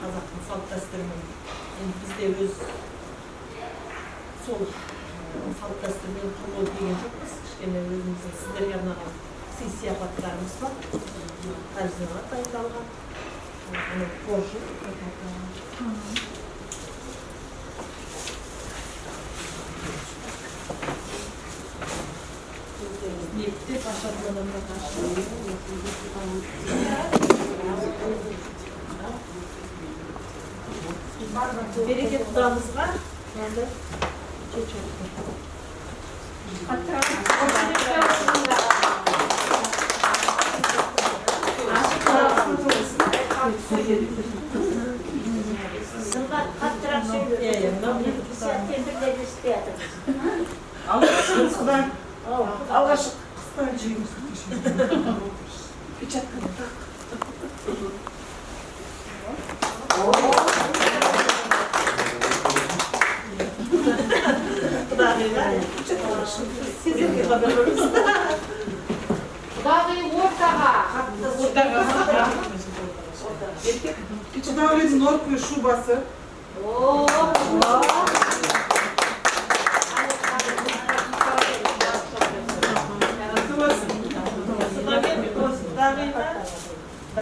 Azatın salt dastırının bizde öz sol salt dastırının kurulu deyen çokuz. İşte özümüzün sizlere yanılan siyahatlarımız var. Tarzına dayılalgan. Onu borcu. Niyette başlatmalarına karşı. Bereket dağımız var. Nerede? Algaçık kıstancıyım. Bir çatkını tak. Sizin bir haberiniz. Dağı ortağa. İçi davretin orkuyor şubası. Oo.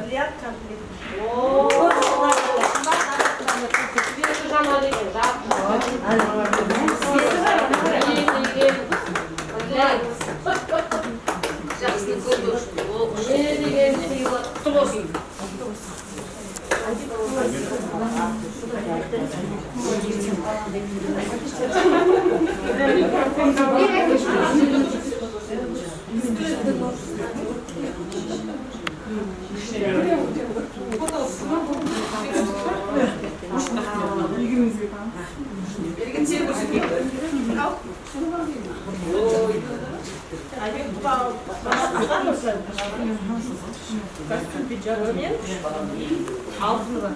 Bilyat komplet. Oo. Bir zaman değil. Altını.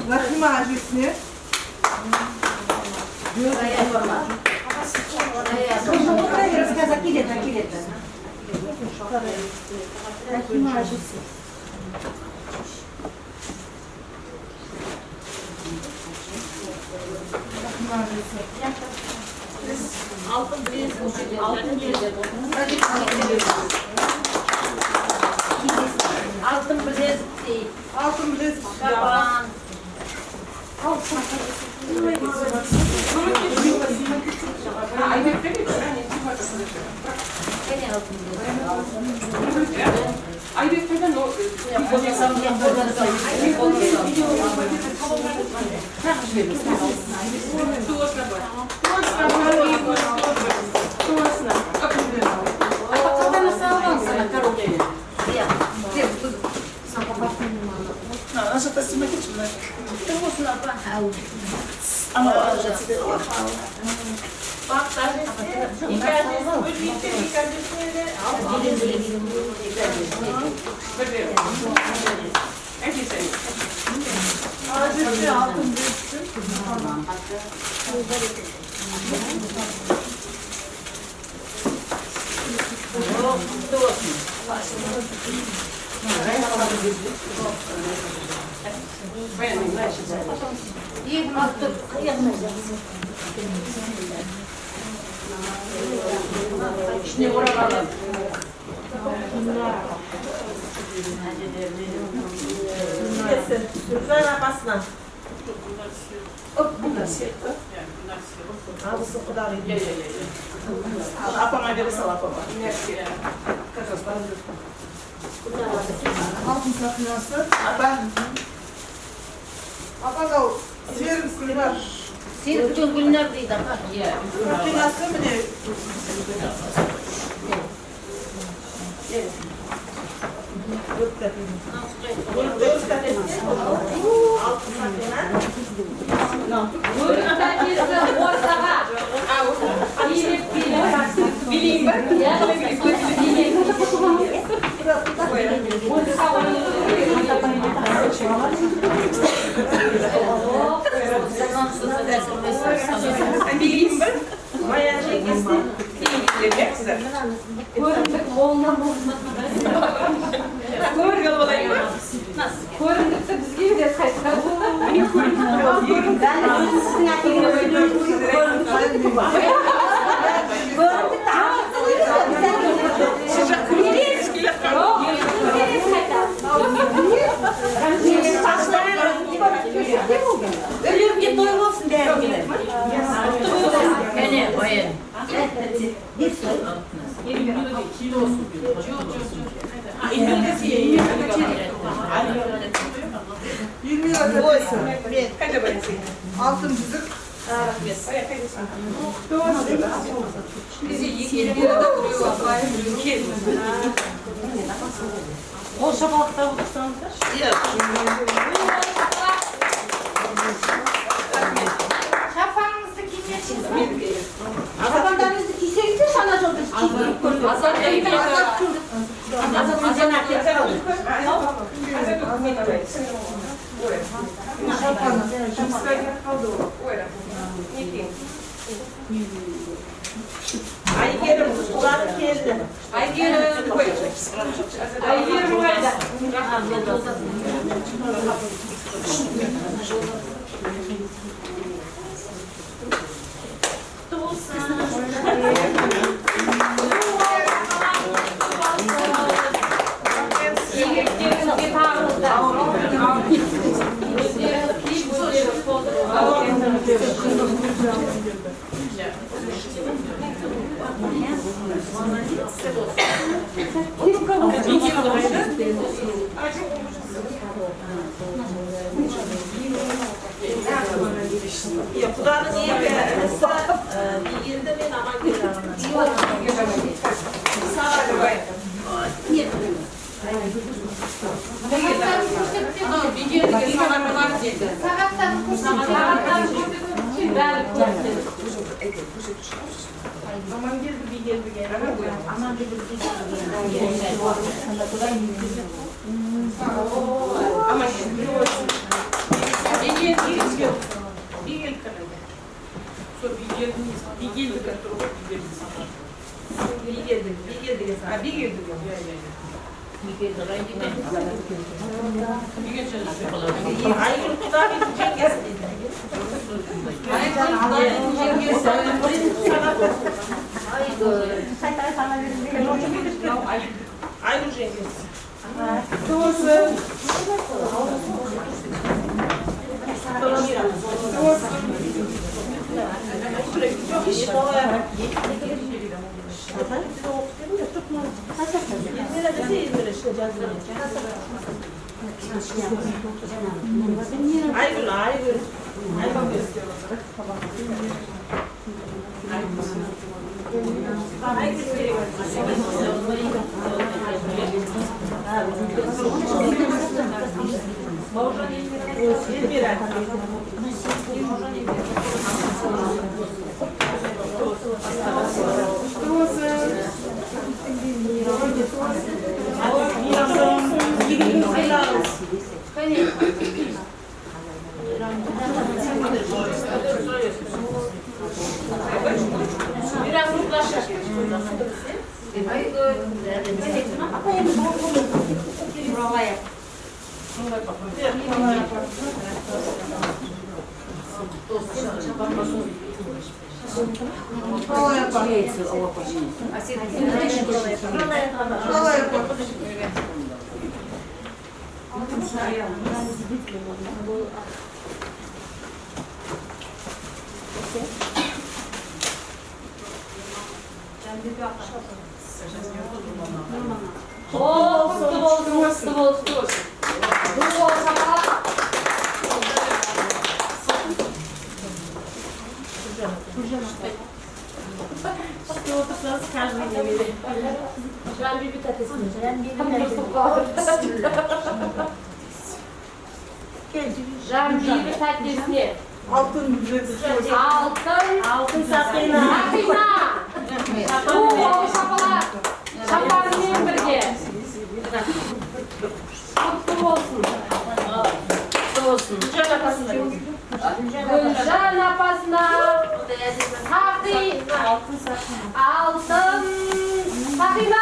Rahim ağacısını. Altın bez, altın bez. Altın bez değil. Altın biraz Yaban. Aybek'ten o Nasıl tasım et içimler? Bak tanesi, ikaresi, birlikte ikaresi de Ağacısı altın büyüksün. İyi baktık. Şimdi oralar. Sürücüler arabasına. Bunlar siyahta. Ağzısı kadar iyi. Apama verirse apama. Altın sakınası. Apa da serin suylar. Sir bütün günler değil ama. Sakınası mı ne? Dört kafesi. Altı sakına. Bileyim ben. Bileyim ben. Bayağı şey kesti. Koyundukça biz gibi de kaçtık. Ölüm bir doyulsun der gibi. Beni koyun. Yirmi lira kafesi. Hadi bakayım. Altın çizik. Bizi 20 lirada vuruyor vakayı. O şafakta bulursanız. Şafağınızı kimye çıktı? Şafakanızı kiseydi sana çok Hasan Bey'in Ay gelin, kulak geldi. Ay gelin koyacak. Ay gelin koyacak. Yapılan iyi bir bilginde mi aman gelen Aman geldi bir geldi gene. Aman geldi bir geldi. Ama şimdi bir geldi kadar. Sonra bir geldi kadar. Bir geldi. Ha bir geldi. Ay kutuda bir cengiz. Ay bu cengiz. Aygül. Ay bakıyorsun. Biraz uzaklaşır. Что-то сказать, скажи мне. Ben bir patates yiyeceğim. Ben bir patates ye. Altın ücreti. Altın Sakina. Bu şapalar. Şapalarla birge. Kutlu olsun. Kutlu olsun. Güzel apasına. Gülşen apasına. Sakina. Altın Sakina.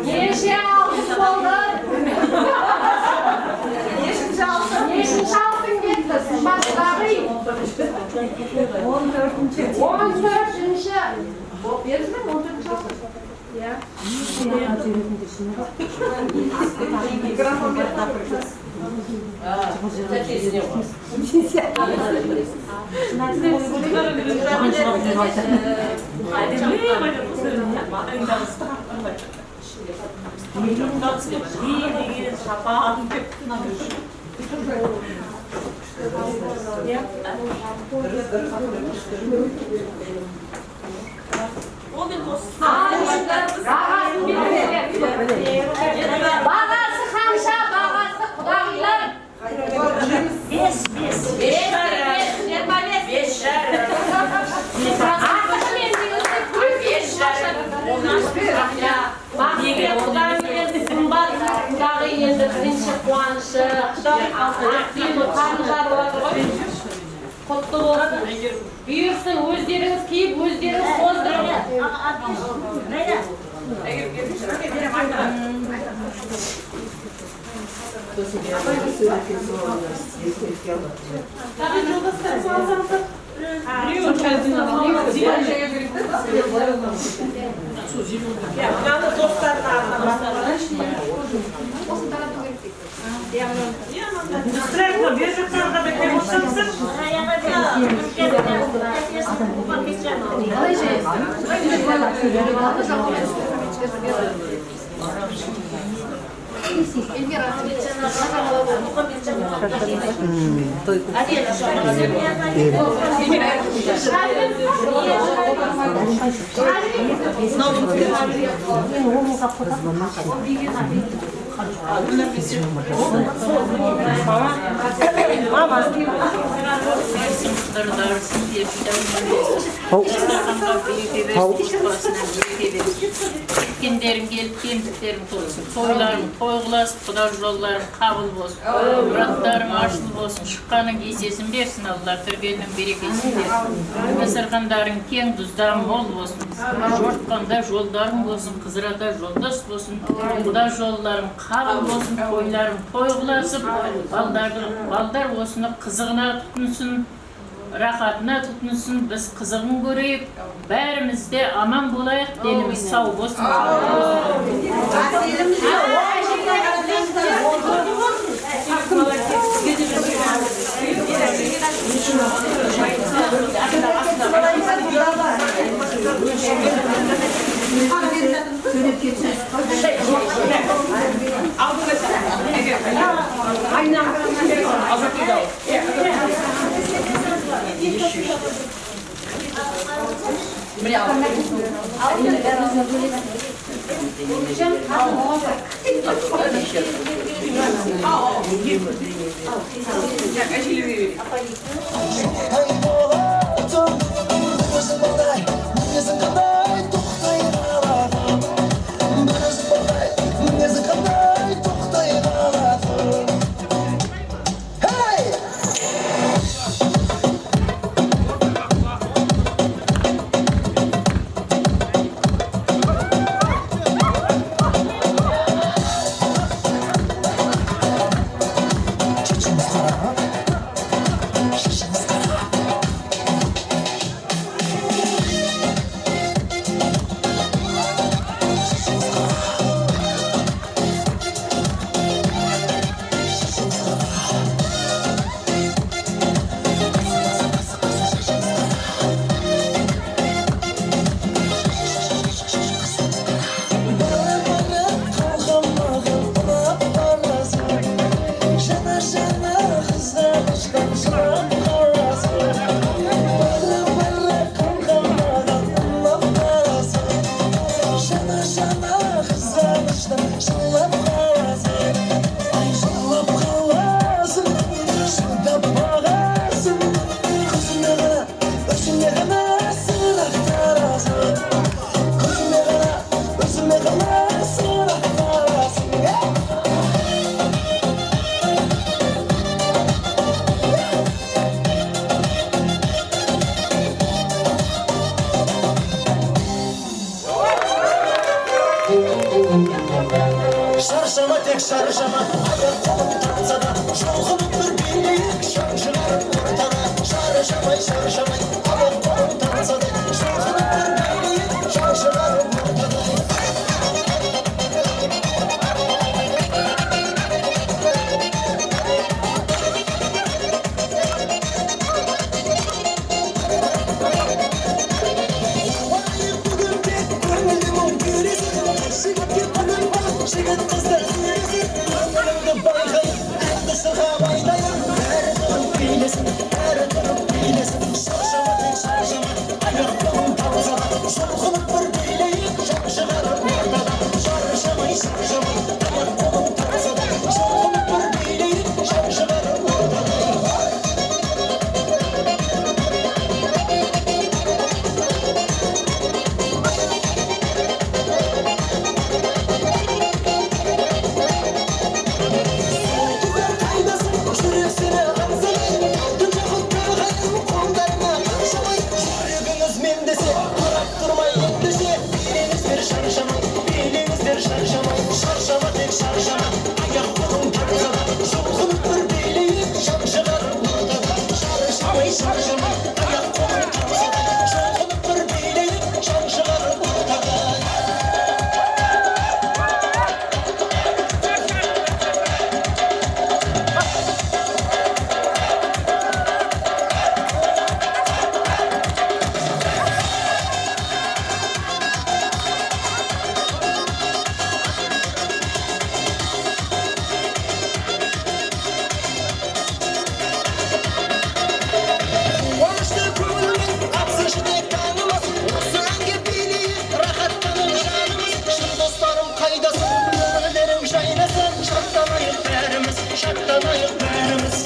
Yeşil altın oldu. Yeşil altın getirsin. Başları. 14. Bu veririz mi? 14. altın. Ya. Bağası Hanşa, bağası Kudağılar. Büyüksün, özleriniz kiyip, özleriniz bozdurun. Bana dostlarla anlamışlar. Strekla bir yukarıda beklemişsin. Gitkenlerim gelip geldiklerim olsun. Toylarım toygulasın, Xudo yollarım kabul olsun. Muratlarım aşıl olsun. Şıkkanın giysesin versin Allah, türgenin berekesin versin. Mesarkandarın keng düzdarım bol olsun. Jortkanda yollarım olsun, Kızırada yoldaş olsun. Xudo yollarım kabul olsun. Toylarım toygulasın. Baldar olsun, kızığına tutunsun. Rahatına tutunsun, biz kızığın göreyip, bärimiz de aman bolayık, denimiz sağ olsun. Şarşama tek şarşama ayak kolum tansada şoğulup bir birlik şarşılar ortada şarşamay şarşamay ayak kolum tansada şoğulup bir birlik şarşılar ortada Şıkıt kızlar süresi Ömrümde baykayım Endişi havaydayım Her taraf bilesin Her taraf bilesin Şarşama tek şarşama Ayaklarım tavzada Şarkılık bir bileyim Şarşılarım ortada Şarşamayı şarşama Ayaklarım tavzada Şarkılık bir bileyim Şarşılarım ortada Şarşama tek şarşama ayak kolum tarzada şoğulup bir bileyim şarşılarım ortada şarşamayı şarşama ayak kolum tarzada şoğulup bir bileyim şarşılarım ortada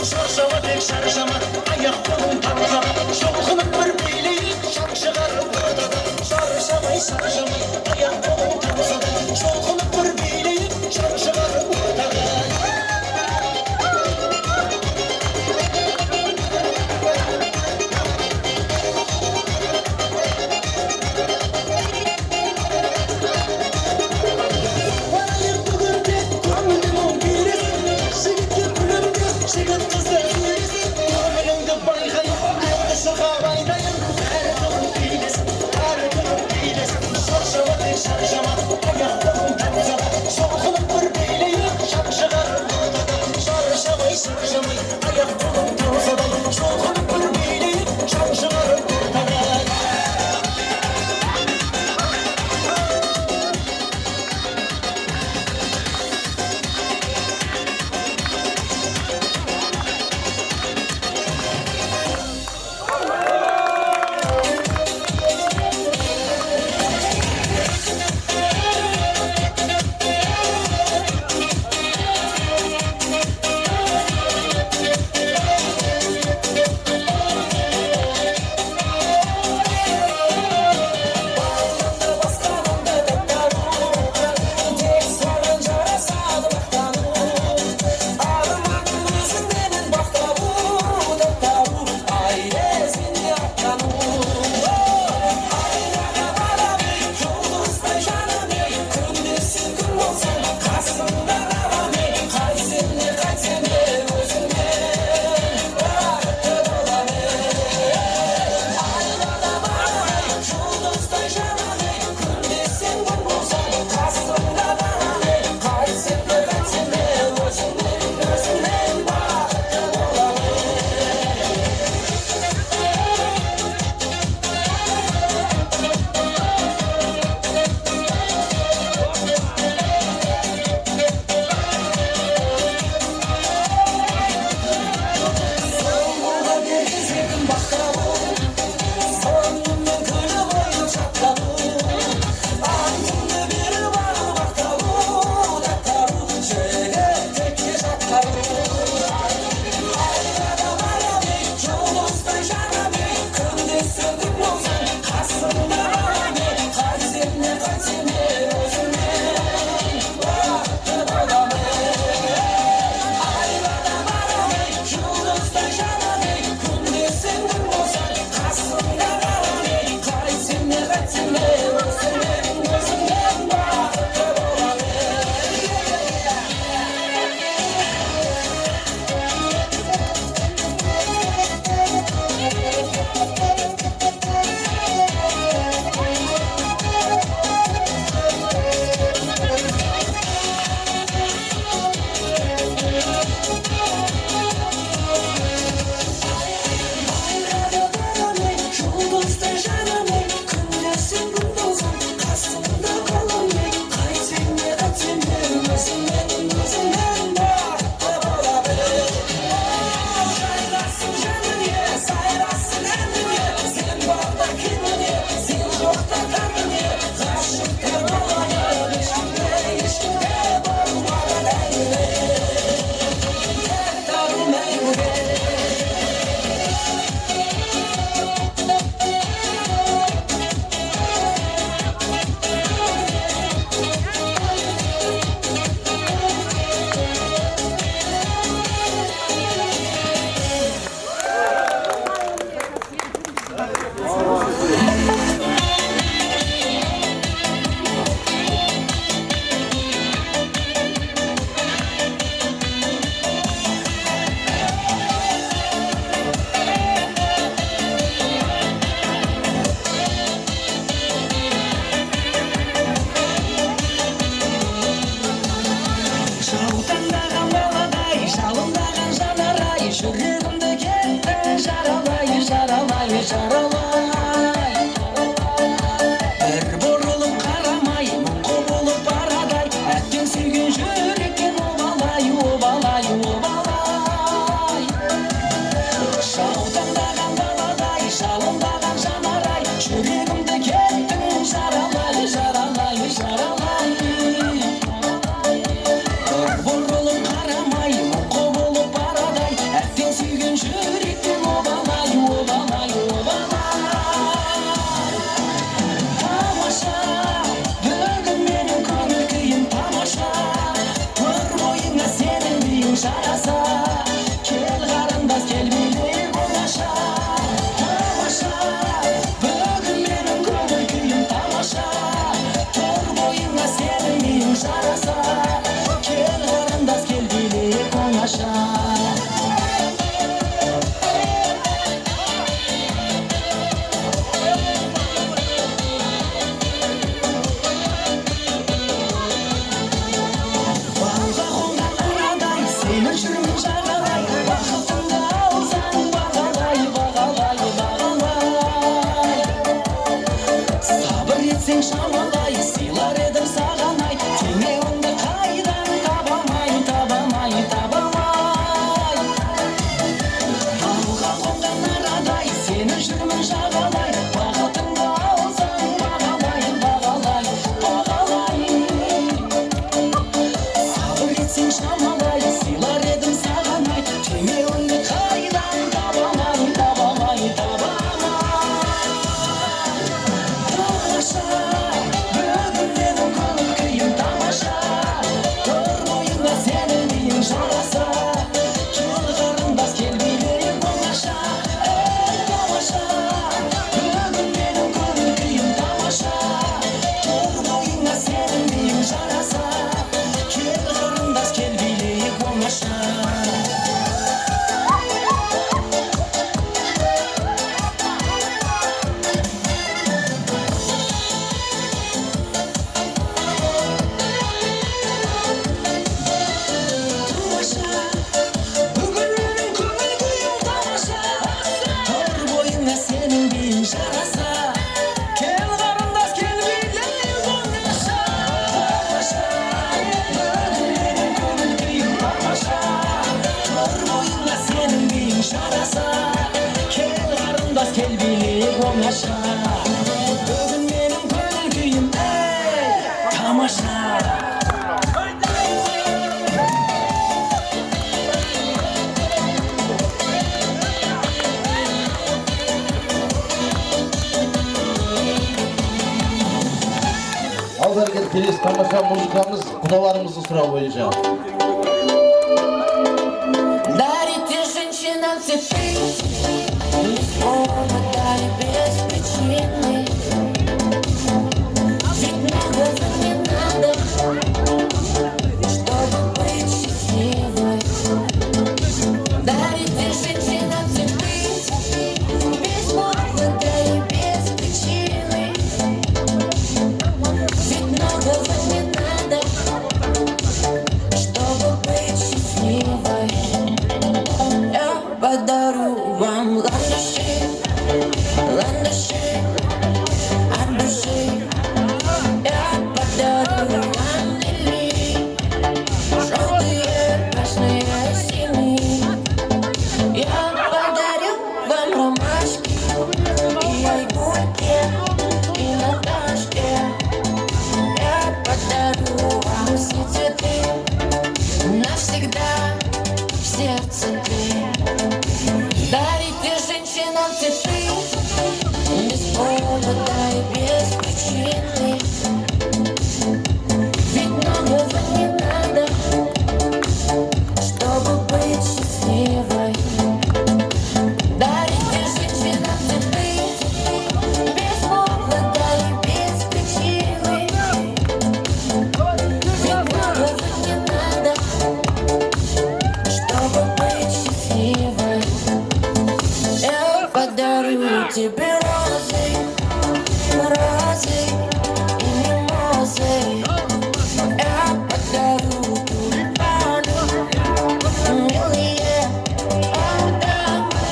Şarşama tek şarşama ayak kolum tarzada şoğulup bir bileyim şarşılarım ortada şarşamayı şarşama ayak kolum tarzada şoğulup bir bileyim şarşılarım ortada Şıkıt kızlar süresi Ömrümde baykayım Endişi havaydayım Her taraf bilesin Her taraf bilesin Şarşama tek ketseng şamalay, sıylar edim sağan ay. Tenge onda kaydan tabamay, tabamay, tabamay. Tavga kongan araday, senin жүрмін жағалay. Бағытыңды алсаң бағалай, бағалay, бағалay. Сабыр кетсең шамалай, сыйлар едім саған ай. Теңеуіңді қайдан табамай, табамай, табамай. Тамаша, бүгін менің көңіл күйім тамаша. Тор бойыңа сенің биің жараса. Кел қарындас, кел билейік оңаша. Тамаша, бүгін менің көңіл күйім тамаша. Тор бойыңа сенің биің жараса. Кел қарындас, кел билейік оңаша. Тамаша, бүгін менің көңіл күйім тамаша. Тор бойыңа сенің биің жараса. Кел қарындас, кел билейік оңаша. Тамаша, бүгін менің көңіл күйім тамаша. Тор бойыңа сенің биің жараса. Кел қарындас, кел билейік оңаша. Бүгін менің көңіл күйім тамаша. Al bereket kelesi tamaşa muzikamiz kudalarımızı sıra boyunca. Дарите женщинам цветы, без повода и без причины. Ведь много не надо, чтобы быть счастливой. Дарите женщинам цветы, без повода и без причины. Ведь много не надо, чтобы быть счастливой. Я подарю вам ландыши, ландыши от души. Я подарю вам лилии, желтые, красные, синие. Я подарю вам ромашки и айгульки, и Наташки. Я подарю вам все цветы, навсегда в сердце ты. Дарите женщинам цветы, без повода и без причины. Ведь многого не надо, чтобы быть счастливой. Дарите женщинам цветы, без повода и без причины. Ведь многого не надо, чтобы быть счастливой. Я подарю тебе розы, розы и мимозы. Я подарю тюльпаны, милые дамы.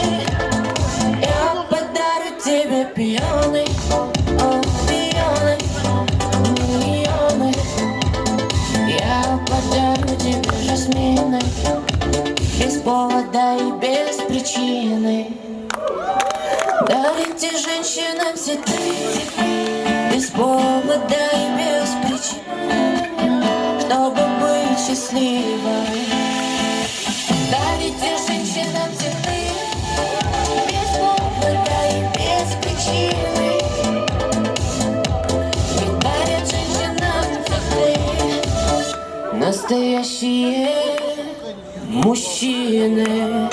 Я подарю тебе пионы, о, пионы, миллионы. Я подарю тебе жасмины, без повода и без причины. Дарите женщинам цветы, без повода и без причины, чтобы быть счастливой. Дарите женщинам цветы, без повода и без причины. Ведь дарят женщинам цветы настоящие мужчины.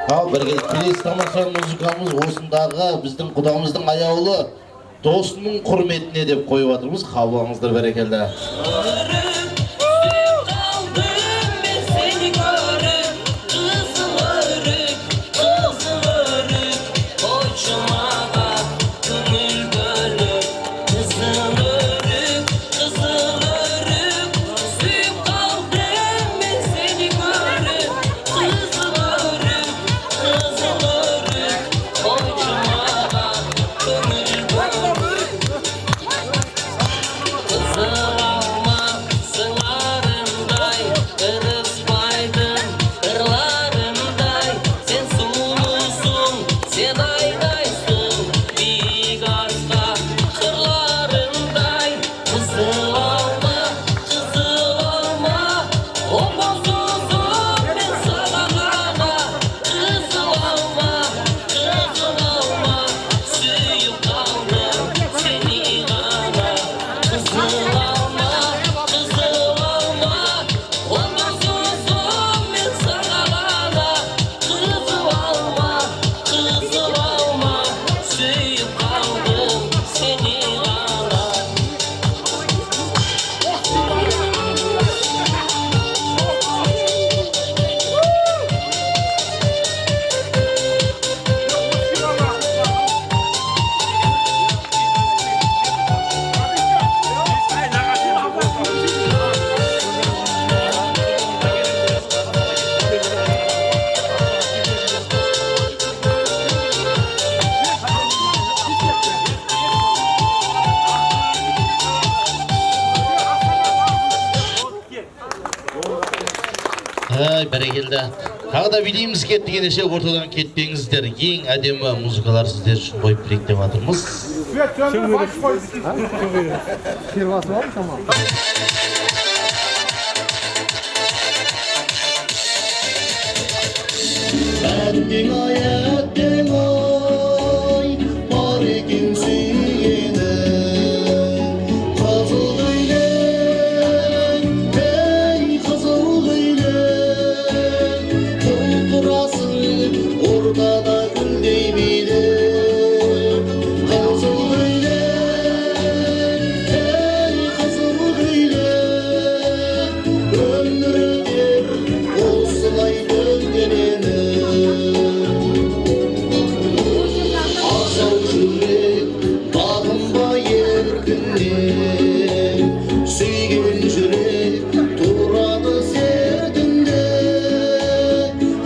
Al bereket kelesi tamaşa muzikamiz osындағы біздің құдамыздың аяулы досының құрметіне деп қойып жатырмыз. Қабылыңыздар бәрекелді. Kızıl örük, Бәрекелді. Тағы да билейміз кетті кенеше ортадан кетпеңіздер. Ең әдемі музыкалар сіздер үшін қойып берейік деп жатырмыз. Әттең ай, әттең ай, бар екен сүйгенім. Қызыл көйлек, ей қызыл көйлек, тұлпырасың ортада гүлдей билеп. Қызыл көйлек, ей қызыл көйлек, өмір өтер осылай дөңгеленіп. Асау жүрек бағынба еркіннен, сүйген жүрек тұрады сертінде.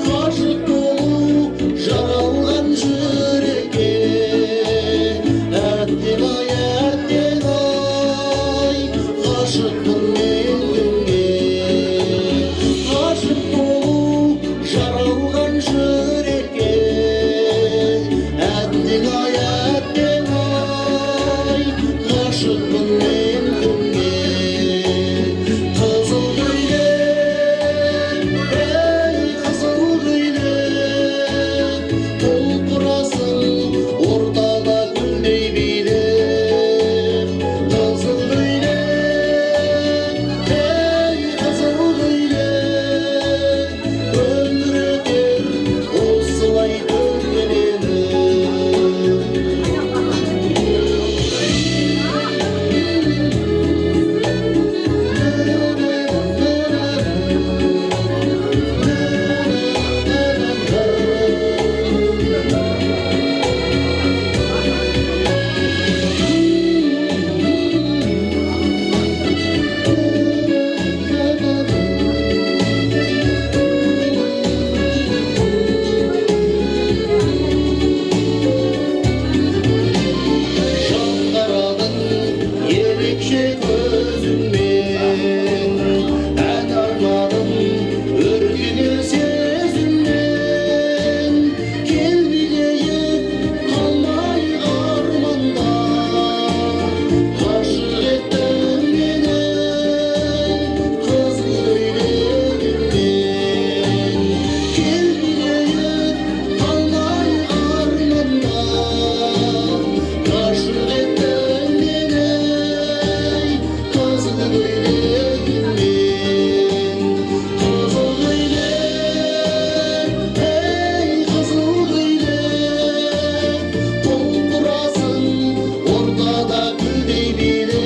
Ғашық болу жаралған жүрекке, әттең ай, ғашықпын мен кімге. Ғашық болу жаралған жүрекке, әттең ай, ғашықпын мен кімге. Қызыл көйлек, ей қызыл көйлек, тұлпырасың ортада гүлдей билеп. Қызыл көйлек, ей қызыл көйлек, өмір өтер осылай дөңгеленіп. Жандарадың ерекше көзіңмен, ән арнадым өркенер сезіммен. Кел билейік қалмай арманда, ғашық еттің мені қызыл көйлегіңмен. Кел билейік қалмай арманда, ғашық еттің мені қызыл көйлегіңмен. Қызыл көйлек, ей қызыл көйлек, тұлпырасың ортада гүлдей билеп.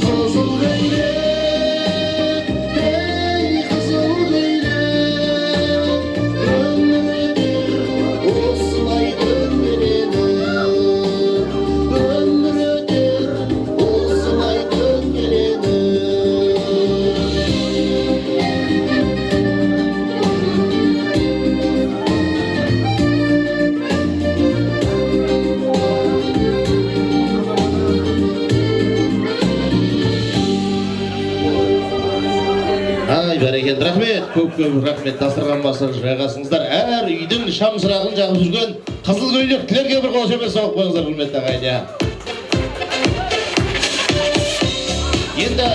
Қызыл көйлек, ей қызыл көйлек, өмір өтер осылай дөңгеленіп. Өмір өтер осылай дөңгеленіп. Бәрекелді, рахмет, көп рахмет. Дастархан басына жайғасыңыздар. Әр үйдің шам шырағын жағып жүрген қызыл көйлек тілерге бір қол шапалақ соғып қойыңыздар, құрметті ағайын. Енді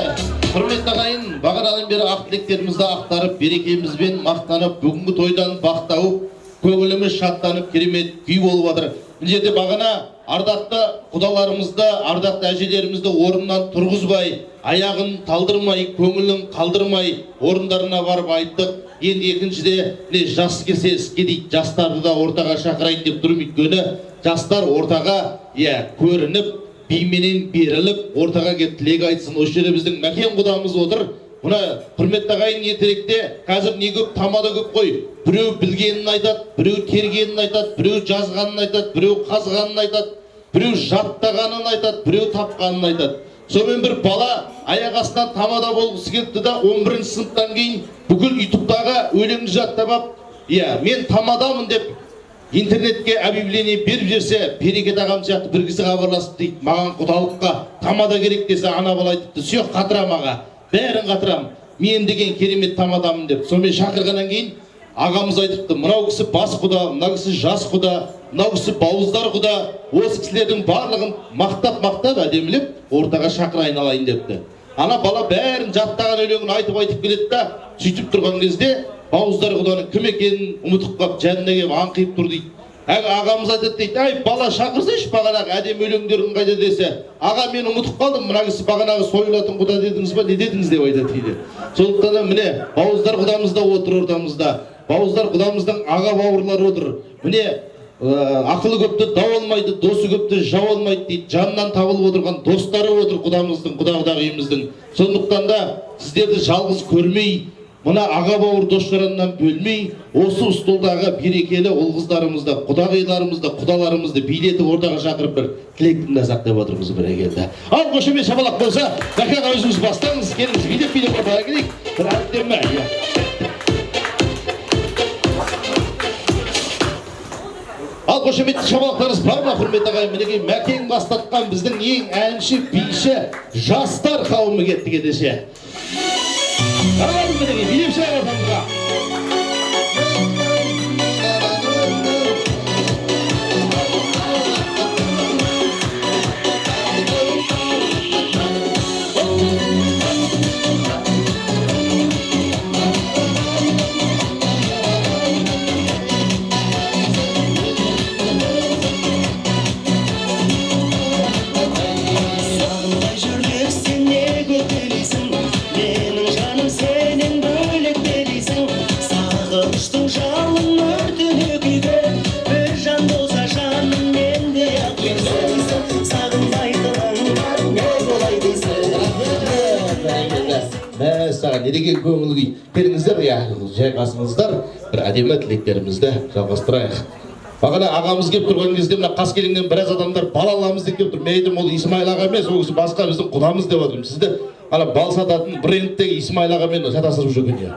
құрметті ағайын, бағанадан бері ақ тілектерімізді ақтарып, берекемізбен мақтанып, бүгінгі тойдан бақ тауып, көңіліміз шаттанып, керемет күй болып жатыр. Бұл жерде бағана ардақты құдаларымызды, ардақты әжелерімізді орнынан тұрғызбай, аяғын талдырмай, көңілін қалдырмай, орындарына барып айттық. Енді екіншіде жас келсе іске дейді, жастарды да ортаға шақырайын деп тұрмын. Өйткені жастар ортаға көрініп, бименен беріліп, ортаға келіп тілек айтсын. Осы жерде біздің Мәкен құдамыз отыр. Мына құрметті ағайын, ертеректе қазір не көп, тамада көп қой. Біреу білгенін айтады, біреу тергенін айтады, біреу жазғанын айтады, біреу қазғанын айтады, біреу жаттағанын айтады, біреу тапқанын айтады. Сонымен бір бала аяқ астынан тамада болғысы келді да 11-ші сыныптан кейін бүкіл ютубтағы өлеңді жаттап алып, мен тамадамын деп интернетке объявление беріп жерсе, Берекет ағам сияқты бір кісі хабарласып дейді, маған құдалыққа тамада керек десе, ана бала айтыпты, сүйек қатырам аға, бәрін қатырам. мен деген керемет там адаммын деп. Сонымен шақырғаннан кейін ағамыз айтыпты, мынау кісі бас құда, мынау кісі жас құда, мынау кісі бауыздар құда, осы кісілердің барлығын мақтап әдемілеп ортаға шақыра айналайын депті. Ана бала бәрін жаттаған өлеңін айтып келеді да, сөйтіп тұрған кезде бауыздар құданың кім екенін ұмытып қалып, жанына келіп аңқиып тұр дейді. Ағамыз айтады дейді, ай бала шақырсайшы бағанағы әдемі өлеңдерін қайда десе, аға мен ұмытып қалдым, мына кісі бағанағы сойылатын құда дедіңіз ба, не дедіңіз деп айтады дейді. Сондықтан да міне бауыздар құдамыз да отыр ортамызда. Бауыздар құдамыздың аға бауырлары отыр. Міне ақылы көпті дау алмайды, досы көпті жау алмайды дейді. Жанынан табылып отырған достары отыр құдамыздың, құдағиымыздың. Сондықтан да сіздерді жалғыз көрмей, мына аға бауыр дос-жараннан бөлмей, осы ұстолдағы берекелі ұл-қыздарымызды, құдағиларымызды, құдаларымызды билетіп ортаға шақырып бір тілек тыңдасақ деп отырмыз берекелді. Ал қошемет шапалақ болса, Бәкеға өзіңіз бастаңыз, келіңіз билеп ортаға келейік. Бір әттеме. Ал қошеметті шапалақтарыңыз бар ма, құрметті ағайын? Мінекей Мәкең бастатқан біздің ең әнші, биші, жастар қауымы кетті кедеше. Қарағым мінеге, билеп шығар ортамызға. Не деген көңіл күй. Келіңіздер, жайғасыңыздар, бір әдемі тілектерімізді жалғастырайық. Бағана ағамыз кеп тұрған кезде мына Қаскелеңнен біраз адамдар бал аламыз деп кеп тұр. Мен айтым, ол Исмаил аға емес, ол кісі басқа біздің құдамыз деп отырмын. Сізді ана бал сататын брендтегі Исмаил ағамен шатастырып жүрген.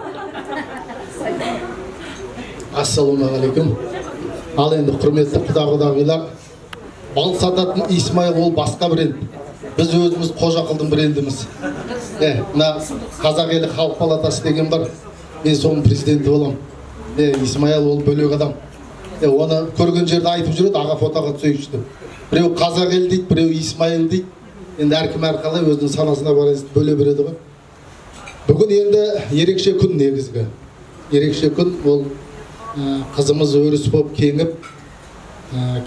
Ассалаумағалейкум. Ал енді құрметті құдағилар, бал сататын Исмаил ол басқа бренд. Біз өзіміз Қожақылдың брендіміз. Мына Қазақ елі халық палатасы деген бар. Мен соның президенті болам. Исмаил ол бөлек адам. Оны көрген жерде айтып жүреді, аға фотоға түсейікші деп. Біреу Қазақ елі дейді, біреу Исмаил дейді. Енді әркім әрқалай өзінің санасына байланысты бөле береді ғой. Бүгін енді ерекше күн негізгі. Ерекше күн ол қызымыз өріс болып кеңіп,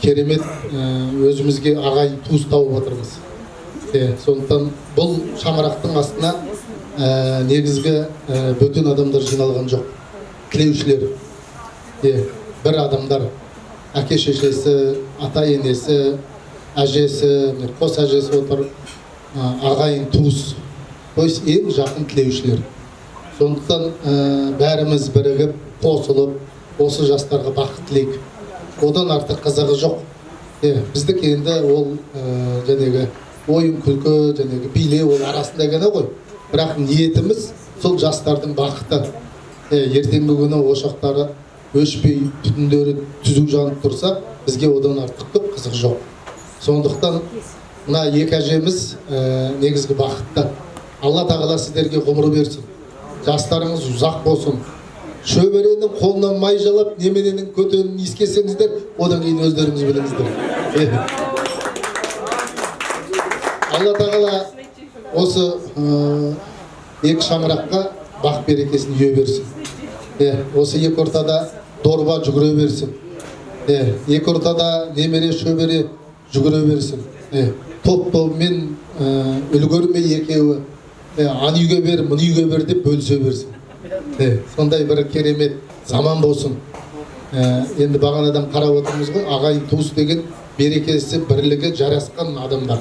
керемет өзімізге ағайын туыс тауып отырмыз. Сондықтан бұл шаңырақтың астына негізгі бөтен адамдар жиналған жоқ. Тілеушілер. Бір адамдар, әке шешесі, ата енесі, әжесі, қос әжесі отыр, ағайын туыс. Ең жақын тілеушілер. Сондықтан бәріміз бірігіп, қосылып, осы жастарға бақыт тілейік. Одан артық қызығы жоқ. Біздік енді ол жәнегі ойын күлкі, жәнегі биле ол арасында ғана ғой. Бірақ ниетіміз сол жастардың бақыты. Ертеңгі күні ошақтары өшпей, түтіндері түзу жанып тұрса, бізге одан артық көп қызық жоқ. Сондықтан мына екі әжеміз негізгі бақытты. Алла тағала сіздерге ғұмыр берсін. Жастарыңыз ұзақ болсын. Шөберенің қолынан май жалап, немененің көтенін ескесеңіздер, одан кейін өздеріңіз біліңіздер. Алла тағала осы екі шаңыраққа бақ берекесін үйе берсін. Осы екі ортада дорба жүгіре берсін. Екі ортада немере шөбере жүгіре берсін. Топ-тобымен үлгермей екеуі ан үйге бер, мұн үйге бер деп бөлісе берсін. Сондай бір керемет заман болсын. Енді бағанадан қарап отырмыз ғой, ағайын туыс деген берекесі, бірлігі жарасқан адамдар.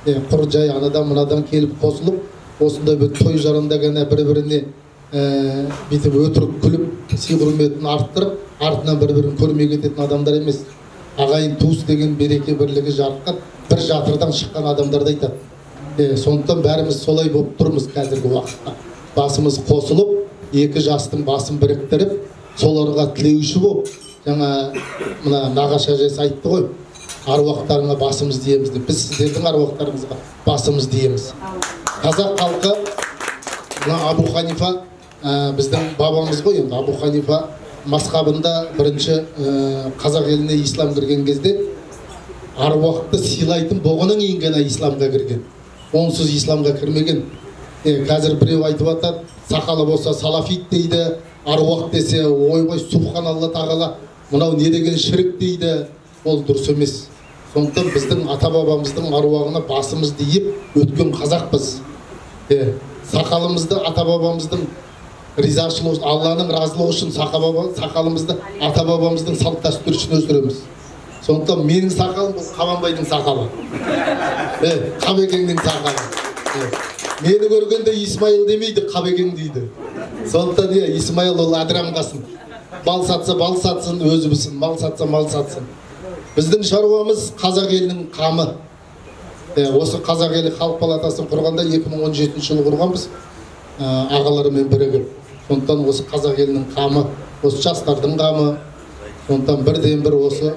Құр жай анадан мынадан келіп қосылып, осындай бір той жарында ғана бір-біріне бүйтіп өтірік күліп, сый құрметін арттырып, артынан бір-бірін көрмей кететін адамдар емес. Ағайын туыс деген береке бірлігі жарқын, бір жатырдан шыққан адамдарды айтады. Сондықтан бәріміз солай болып тұрмыз қазіргі уақытта. Басымыз қосылып, екі жастың басын біріктіріп, соларға тілеуші болып, жаңа мына нағашы әжесі айтты ғой, аруақтарыңа басымыз дейміз деп. Біз сіздердің аруақтарыңызға басымыз дейміз. Қазақ халқы мына Абу Ханифа біздің бабамыз ғой енді. Абу Ханифа масхабында бірінші қазақ еліне ислам кірген кезде аруақты сыйлайтын болғаннан кейін ғана исламға кірген. Онсыз исламға кірмеген. Қазір біреу айтып жатады, сақалы болса салафит дейді, аруақ десе ойбай субханалла тағала, мынау не деген шірік дейді. Ол дұрыс емес. Сондықтан біздің ата бабамыздың аруағына басымызды иіп өткен қазақпыз. Сақалымызды ата бабамыздың ризашылығы, Алланың разылығы үшін сақалымызды ата бабамыздың салт дәстүрі үшін өсіреміз. Сондықтан менің сақалым бұл Қабанбайдың сақалы. Қабекеңнің сақалы. Мені көргенде Исмаил демейді, Қабекең дейді. Сондықтан Исмаил ол әдірамғасын. Бал сатса бал сатсын, өзі білсін, мал сатса мал сатсын. Біздің шаруамыз қазақ елінің қамы. Осы қазақ елі халық палатасын құрғанда 2017 жылы құрғанбыз. Ағаларымен бірігіп. Сондықтан осы қазақ елінің қамы, осы жастардың қамы. Сондықтан бірден бір осы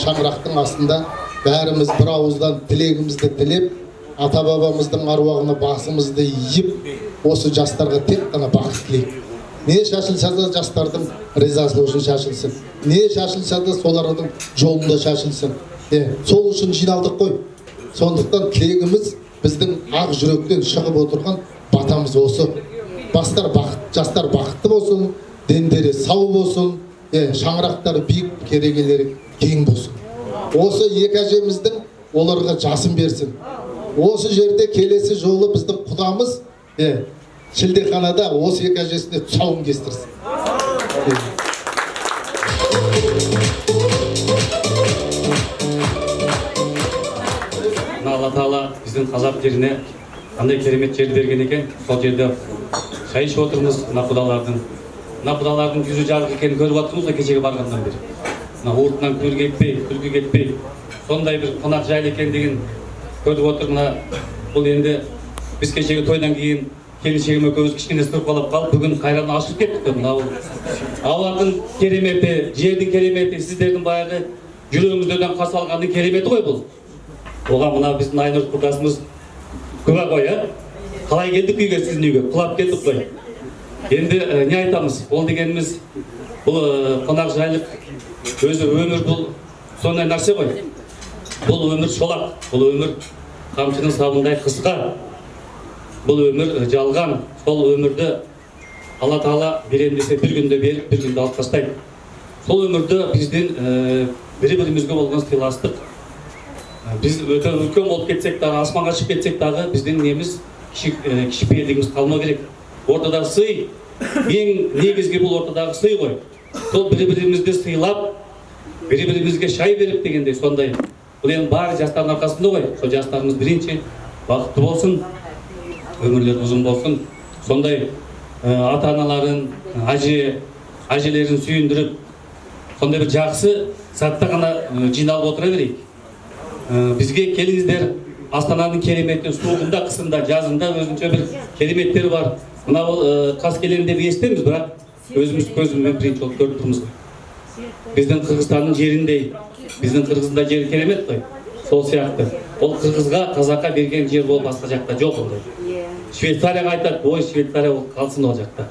шаңырақтың астында бәріміз бір ауыздан тілегімізді тілеп, ата бабамыздың аруағына басымызды иіп, осы жастарға тек қана бақыт тілейік. Не шашылса да жастардың ризашылығы үшін шашылсын. Не шашылса да солардың жолында шашылсын. Сол үшін жиналдық қой. Сондықтан тілегіміз біздің ақ жүректен шығып отырған батамыз осы. Жастар бақытты болсын, дендері сау болсын, шаңырақтары биік, керегелері кең болсын. Осы екі әжеміздің оларға жасын берсін. Осы жерде келесі жолы біздің құдамыз шілдеханада осы екі әжесіне тұсауын кестірсін. Алла Тағала біздің қазақ жеріне қандай керемет жер берген екен. Сол жерде шай ішіп отырмыз. Мына құдалардың жүзі жарық екенін көріп отырмыз ғой кешеге барғаннан бері. Мына ортынан күлкі кетпей, сондай бір қонақ жайлы екен деген көріп отыр. Бұл енді біз кешеге тойдан кейін келіншегім екеуміз кішкене сырқалап қалып, бүгін қайраны ашып кеттік. Мынау ауаның кереметі, жердің кереметі, сіздердің баяғы жүрегіңізден қарсы алғанның кереметі ғой бұл. Оған мына біздің Айнұр құрдасымыз күбә ғой, қалай келдік үйге, сіздің үйге, құлап келдік қой. Енді не айтамыз? Ол дегеніміз бұл қонақ жайлық, өзі өмір бұл сондай нәрсе ғой. Бұл өмір шолақ, бұл өмір қамшының сабындай қысқа. Бұл өмір жалған, сол өмірді Алла Тағала берем десе бір күнде беріп, бір күнде алып тастайды. Сол өмірді бізден бірі-бірімізге болған сыйластық. Біз өте үлкен болып кетсек дағы, асманға шығып кетсек дағы, біздің неміз кішіпейілдігіміз қалмау керек. Ортадағы сый, ең негізгі бұл ортадағы сый ғой. Сол бірі-бірімізді сыйлап, бірі-бірімізге шай беріп дегендей сондай. Бұл енді бары жастардың арқасында ғой. Сол жастарымыз бірінші бақытты болсын, өмірлері ұзын болсын. Сондай ата-аналарын, әжелерін сүйіндіріп, сондай бір жақсы сәтті ғана жиналып отыра берейік. Бізге келіңіздер, Астананың кереметі суығында, қысында, жазында өзінше бір кереметтер бар. Мына Қаскелеңде естеміз, бірақ өзіміз көзімізбен бірінші болып көріп тұрмыз. Біздің Қырғызстанның жеріндей, біздің Қырғызда жері керемет қой. Сол сияқты. Ол Қырғызға, Қазаққа берген жер ол басқа жақта жоқ ондай. Швейцарияға айтады, ой, Швейцария ол қалсын ол жақта.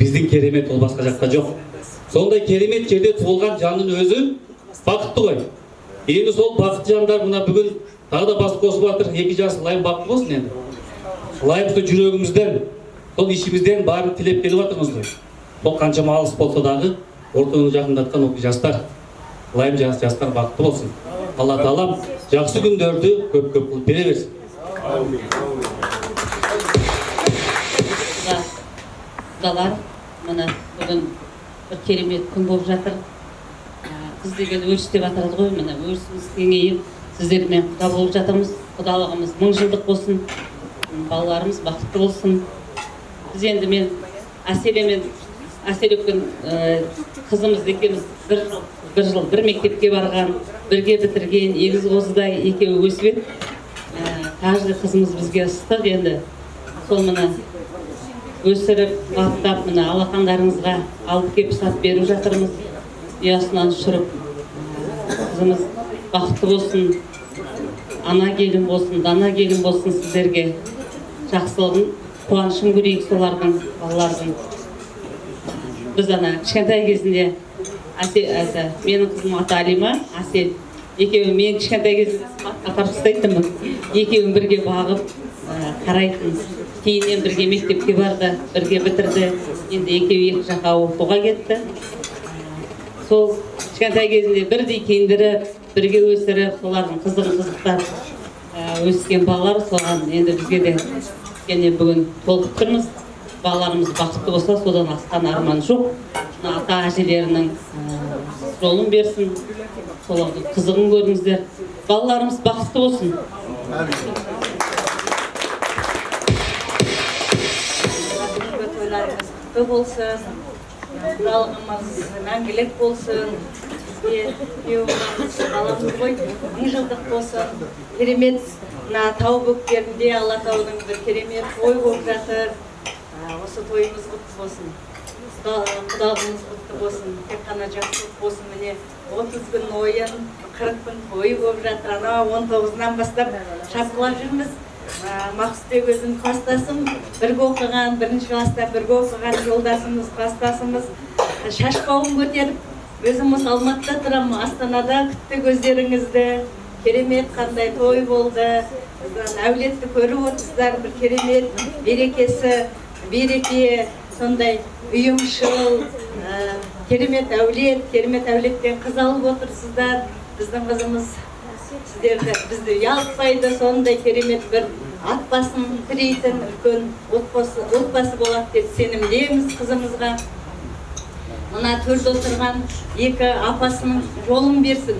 Біздің керемет ол басқа жақта жоқ. Сондай керемет жерде туылған жанның өзі бақытты ғой. Енді сол бақытты жандар мына бүгін тағы да бас қосып жатыр. Екі жас лайым бақытты болсын енді. Лайымызды жүрегімізден, сол ішімізден барын тілеп келіп жатырмыз ғой. Сол қаншама алыс болса дағы ортаны жақындатқан ол жастар. Лайым жастар бақытты болсын. Алла Тағалам жақсы күндерді көп-көп қылып бере берсін. Құдалар, мына бүгін бір керемет күн болып жатыр. Біз деген өріс деп атырады ғой, мына өрісіміз кеңейіп, сіздермен құда болып жатырмыз. Құдалығымыз 1000 жылдық болсын, балаларымыз бақытты болсын. Біз енді мен Әселекпен қызымыз екеуміз бір жыл бір мектепке барған, бірге бітірген, егіз қозыдай екеуі өсіп еді. Каждый қызымыз бізге ыстық енді. Сол мына өсіріп, баптап, мына алақандарыңызға алып кеп сап беріп жатырмыз. Ұясынан ұшырып, қызымыз бақытты болсын, ана келін болсын, дана келін болсын сіздерге. Жақсылығын қуанышын көрейік солардың, балалардың. Біз ана кішкентай кезінде менің қызым аты Алима, Асел. Екеуі мен кішкентай кезінде апарып ұстайтынмын. Екеуін бірге бағып қарайтын. Кейіннен бірге мектепке барды, бірге бітірді. Енді екеуі екі жаққа оқуға кетті. Сол кішкентай кезінде бірдей киіндіріп, бірге өсіріп, солардың қызығын қызықтап өскен балалар, соған енді бізге де бүгін толқып тұрмыз. Балаларымыз бақытты болса, содан асқан арман жоқ. Ата әжелерінің жолын берсін, солардың қызығын көріңіздер. Балаларымыз бақытты болсын. Тойларыңыз құтты болсын, құдалығымыз мәңгілік болсын. Баламыз ғой, 1000 жылдық болсын. Керемет тау бөктерінде Алатаудың бір керемет той болып жатыр. Осы тойымыз құтты болсын. Құдалығымыз құтты болсын. Тек қана жақсылық болсын. Міне 30 күн ойын, 40 күн тойы болып жатыр. Ана 19-нан бастап шапқылап жүрміз. Мақсұтбек өзім кластасым, бірге оқыған, бірінші класста бірге оқыған жолдасымыз, кластасымыз. Шашбауын көтеріп, өзім осы Алматыда тұрамын, Астанада күтті көздеріңізді. Керемет қандай той болды. Әулетті көріп отырсыздар, бір керемет берекесі, береке, сондай ұйымшыл, керемет әулеттен қыз алып отырсыздар. Біздің қызымыз сіздерді, бізді ұялтпайды, сондай керемет бір атбасын тірейтін үлкен отбасы болады деп сенімдеміз қызымызға. Мына төрде отырған екі апасының жолын берсін.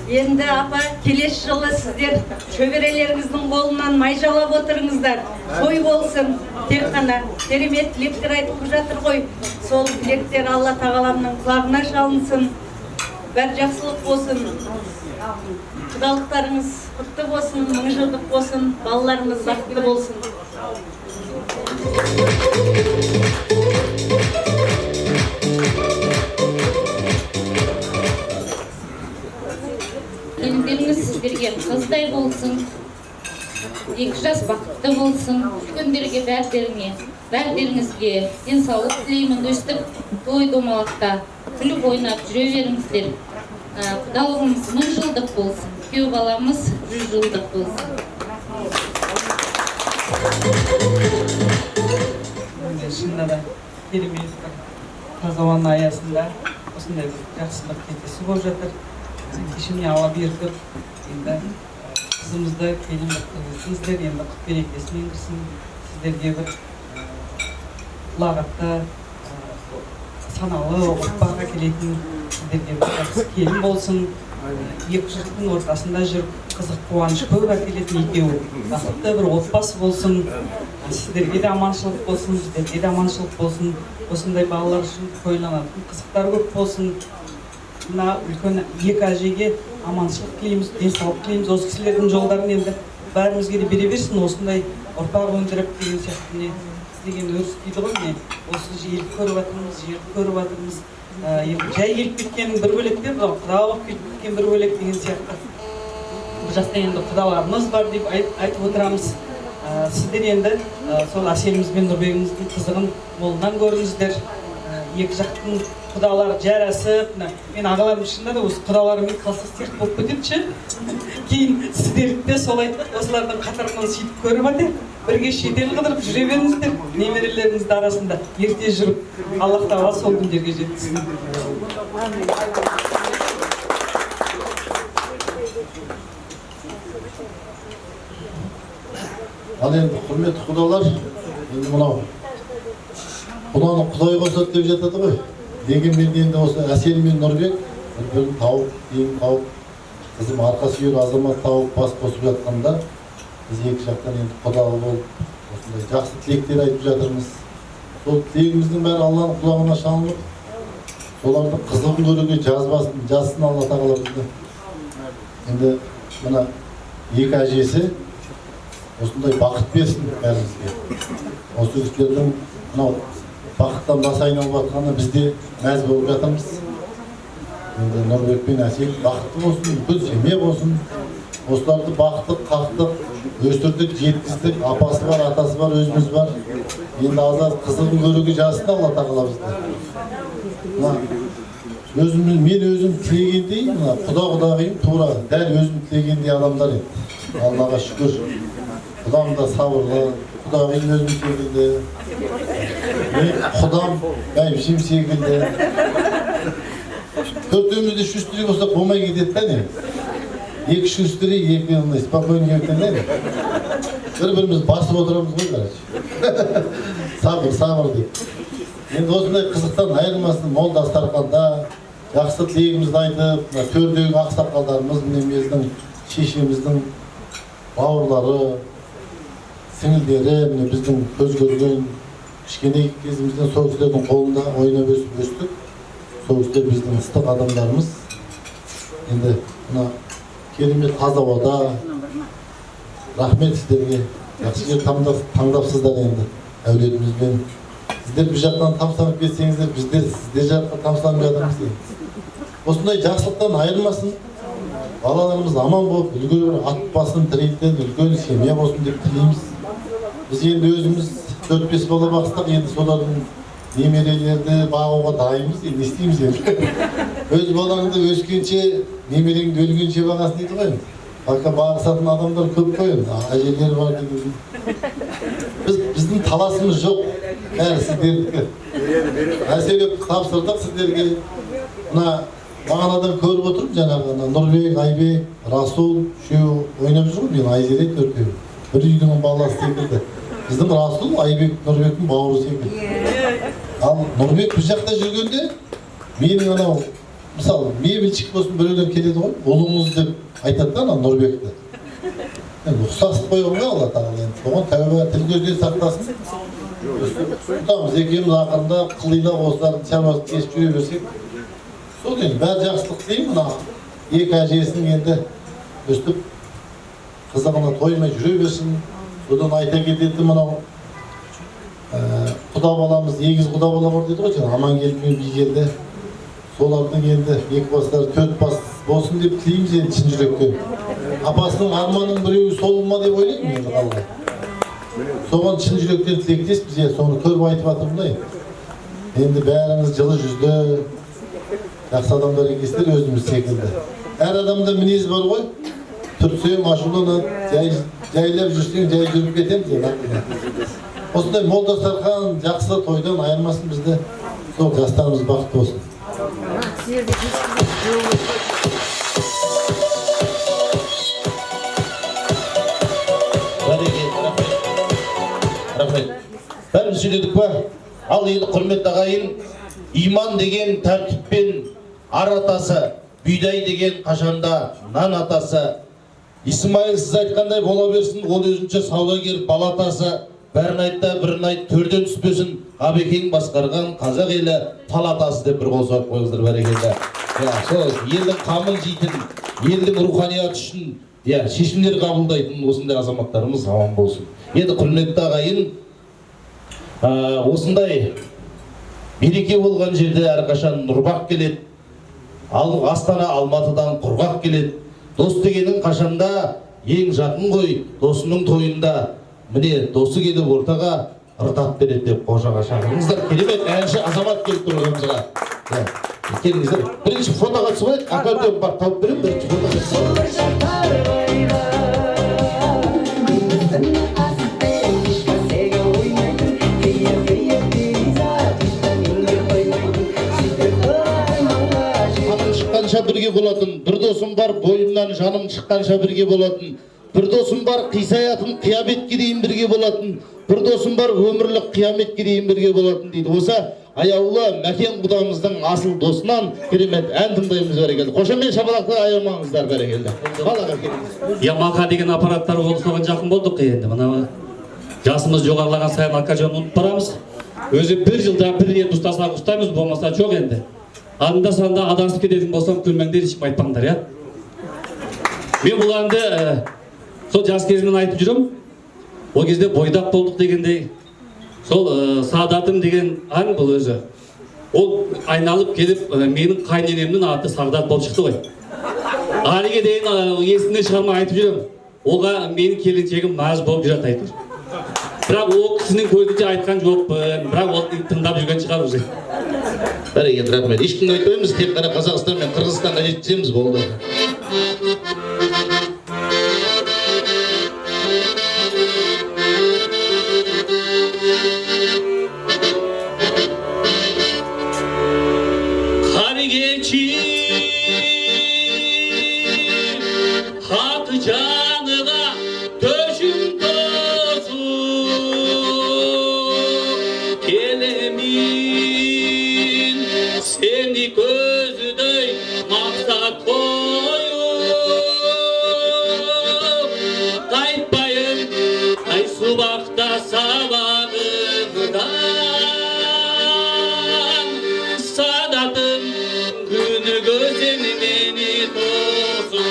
Енді апа, келесі жылы сіздер шөберелеріңіздің қолынан майжалап отырыңыздар. Той болсын, тек қана керемет тілектер айтылып жатыр ғой. Сол тілектер Алла тағаламның құлағына шалынсын. Бәр жақсылық болсын. Құдалықтарыңыз құтты болсын, 1000 жылдық болсын, балаларымыз бақытты болсын. Келіндеріңіз сіздерге қыздай болсын, 2 жас бақытты болсын, үлкендерге бәрдеріңізге денсаулық тілеймін, өстіп той домалақта күліп ойнап жүре беріңіздер. Құдалығымыз 1000 жылдық болсын, күйеу баламыз 100 жылдық болсын. Шынында да керемет таза аясында осындай жақсылық кетесі болып жатыр. Кешімне ала бердік, енді қызымызды келімдік қылғызсыңыздар, енді құт берекесімен кірсін, сіздерге бір лағатты, саналы ұрпаққа келетін сіздерге бір жақсы келін болсын. 2 жұрттың ортасында жүріп, қызық қуаныш көп әкелетін екеуі. Бақытты бір отбасы болсын, сіздерге де аманшылық болсын, біздерге де аманшылық болсын. Осындай балалар үшін тойланатын қызықтар көп болсын. Мына үлкен 2 әжеге аманшылық тілейміз, денсаулық тілейміз. Осы кісілердің жолдарын енді бәрімізге де бере берсін. Осындай ұрпақ өндіріп деген сияқты істеген өріс дейді ғой. Мен осы елді көріп жатырмыз, жерді көріп жатырмыз. Жай келіп кеткенің бір бөлек те, құдалық келіп кеткен бір бөлек деген сияқты. Бұл жақта енді құдаларымыз бар деп айтып отырамыз. Сіздер енді сол Әселіміз бен Нұрбегіміздің қызығын молынан көріңіздер. 2 жақтың құдалары жарасып, мен ағаларым шында да осы құдаларымен қалсыз сияқты болып кетеді. Кейін сіздерді де солай осылардың қатарынан сөйтіп көріп жатыр. Бірге шетел қыдырып жүре беріңіздер, немерелеріңіздің арасында ерте жүріп, Аллах тағала сол күндерге жеткізсін. Ал енді құрметті құдалар, енді мынау Құданы Құдай қосады деп жатады ғой. Дегенмен енді осы Әсел мен Нұрбек бір-бірін тауып, кейін тауып, қызым арқа сүйер азамат тауып бас қосып жатқанда, біз 2 жақтан енді құдалы болып, осындай жақсы тілектер айтып жатырмыз. Сол тілегіміздің бәрі Алланың құлағына шалынып, солардың қызығын көруге жазсын Алла тағала бізді. Енді мына 2 әжесі осындай бақыт берсін бәрімізге. Осы кісілердің мынау бақыттан бас айналып жатқаны бізде мәз болып жатырмыз. Енді Нұрбек пен Әсел бақытты болсын, бүкіл семья болсын. Осыларды бақытты, қақтық, өстірдік, жеткіздік, апасы бар, атасы бар, өзіміз бар. Енді азат қызығын көруге жазсын Алла тағала бізді. Мен өзім тілегендей, құда-құдағиым тура, дәл өзім тілегендей адамдар еді. Аллаға шүкір. Құдам да сабырлы, құдағиым өзім секілді. Құдам бәйбішем секілді. Төртеумізде шүстірей болсақ болмай кетеді да не? Екі шүстірей, екі спокойно кеткен. Бір-біріміз басып отырамыз ғой, короче. Сабыр деп. Енді осындай қызықтан айырмасын мол дастарханда жақсы тілегімізді айтып, төрдегі ақсақалдарымыз, біздің шешеміздің бауырлары, сіңілдері, біздің көз көрген кішкене кезімізден сол кісілердің қолында ойнап өстік. Сол кісілер біздің ыстық адамдарымыз. Енді мына керемет таза ауада рахмет сіздерге. Жақсы жер таңдапсыздар енді әулетімізбен. Сіздер бір жақтан тамсанып кетсеңіздер, біздер сіздер жаққа тамсанып жатырмыз. Осындай жақсылықтан айырмасын, балаларымыз аман болып, үлкен ат басын тірейтін, үлкен семья болсын деп тілейміз. Біз енді өзіміз 4-5 бала бақыстық, енді солардың немерелерді бағуға дайымыз, не істейміз енді. Өз балаңды өскенше, немереңді өлгенше бағасын дейді ғой. Баққа бағысатын адамдар көп қойын, әжелер бар деген. Біздің таласымыз жоқ, бәрі сіздердікі. Мәселе тапсырдық сіздерге. Мына бағанадан көріп отырып, жаңағы Нұрбек, Айбек, Расул, үшеу ойнап жүр ғой, мен Айзере төртеу. Бір үйдің баласы секілді. Біздің Расул, Айбек, Нұрбектің бауыры секілді. Ал Нұрбек бір жақта жүргенде, менің анау, мысалы, мебелшік болсын біреулер келеді ғой, ұлыңыз деп айтады да Нұрбекті. Ұқсастық қойған ғой Алла тағала енді. Соған тәуба тіл көзден сақтасын. Тұтамыз екеуміз ақырында қылилап осылардың шамасын кешіп жүре берсек. Сол енді бәрі жақсылық тілеймін, мына екі әжесін енді өстіп қызығына тоймай жүре берсін. Содан айта кетеді мынау құда баламыз, егіз құда бала бар дейді ғой, Амангелді мен Бигелді. Солардың енді екі бастары төрт бас болсын деп тілейміз енді шын жүректен. Апасының арманының біреуі сол ма деп ойлаймын енді қалай. Соған шын жүректен тілектеспіз, соны көріп айтып жатырмын да. Енді бәріңіз жылы жүзді, жақсы адамдар екенсіздер өзіміз секілді. Әр адамда мінез бар ғой, тұрсаң ашуланады, жайлап жүрсең жай жүріп кетеміз. Осындай мол дастархан, жақсы тойдан айырмасын бізді. Сол жастарымыз бақытты болсын. Рахмет. Бәріміз сөйледік па? Ал енді құрметті ағайын, иман деген тәртіппен ар атасы, бүйдай деген қашанда нан атасы. Исмайыл сіз айтқандай бола берсін, ол өзінше саудагер балатасы. Бәрін айтта, бірін айт, төрден түспесін. Ғабекең басқарған қазақ елі палатасы деп бір қол соғып қойыңыздар бәрекелді. Сол елдің қамын жейтін, елдің руханияты үшін шешімдер қабылдайтын осындай азаматтарымыз аман болсын. Енді құрметті ағайын, осындай береке болған жерде әрқашан нұрбақ келеді. Астана Алматыдан құрғақ келеді. Дос дегенің қашанда ең жақын ғой, досының тойында. Міне досы келіп ортаға ырдап береді деп қожаға шақырыңыздар. Керемет әнші азамат келіп тұрғанымызға. Келіңіздер. Бірінші фотоға түсіп алайық. Аккордеон бар, тауып беремін, бірінші фотоға түсіп шыққанша бірге болатын, бір досым бар, бойымнан жаным шыққанша бірге болатын. Бір досым бар, қисаятын қияметке дейін бірге болатын. Бір досым бар, өмірлік қияметке дейін бірге болатын дейді. Осы аяулы Мәкен құдамыздың асыл досынан керемет ән тыңдаймыз бәрекелді. Қошемет шапалақты аямаңыздар бәрекелді. Балаға келіңіз. Ямаха деген аппараттар ол соған жақын болдық енді. Мына жасымыз жоғарылаған сайын аккордеонды ұмытып барамыз. Өзі бір жылда бір рет ұстасақ ұстаймыз, болмаса жоқ енді. Анда санда адасып кететін болсам күлмеңдер, ешкім айтпаңдар, я. Мен бұл әнді сол жас кезімнен айтып жүрім. Ол кезде бойдақ болдық дегендей. Сол Сағдатым деген ән бұл өзі. Ол айналып келіп, менің қайненемнің аты Сағдат болып шықты ғой. Әліге дейін есімнен шығармай айтып жүрем. Оға менің келіншегім маз болып жүреді айтыр. Бірақ ол кісінің көзінше айтқан жоқпын. Бірақ ол тыңдап жүрген шығар уже. Бәрекелді, рахмет. Ешкімге айтпаймыз, тек қана Қазақстан мен Қырғызстанға жеткіземіз, болды. Қар кечи хат жаныға төшім тосу келемин сені көзідөй мақсат қойып қайтпайын қайсы бақта сабағымдан садатым күні көзен мені тосу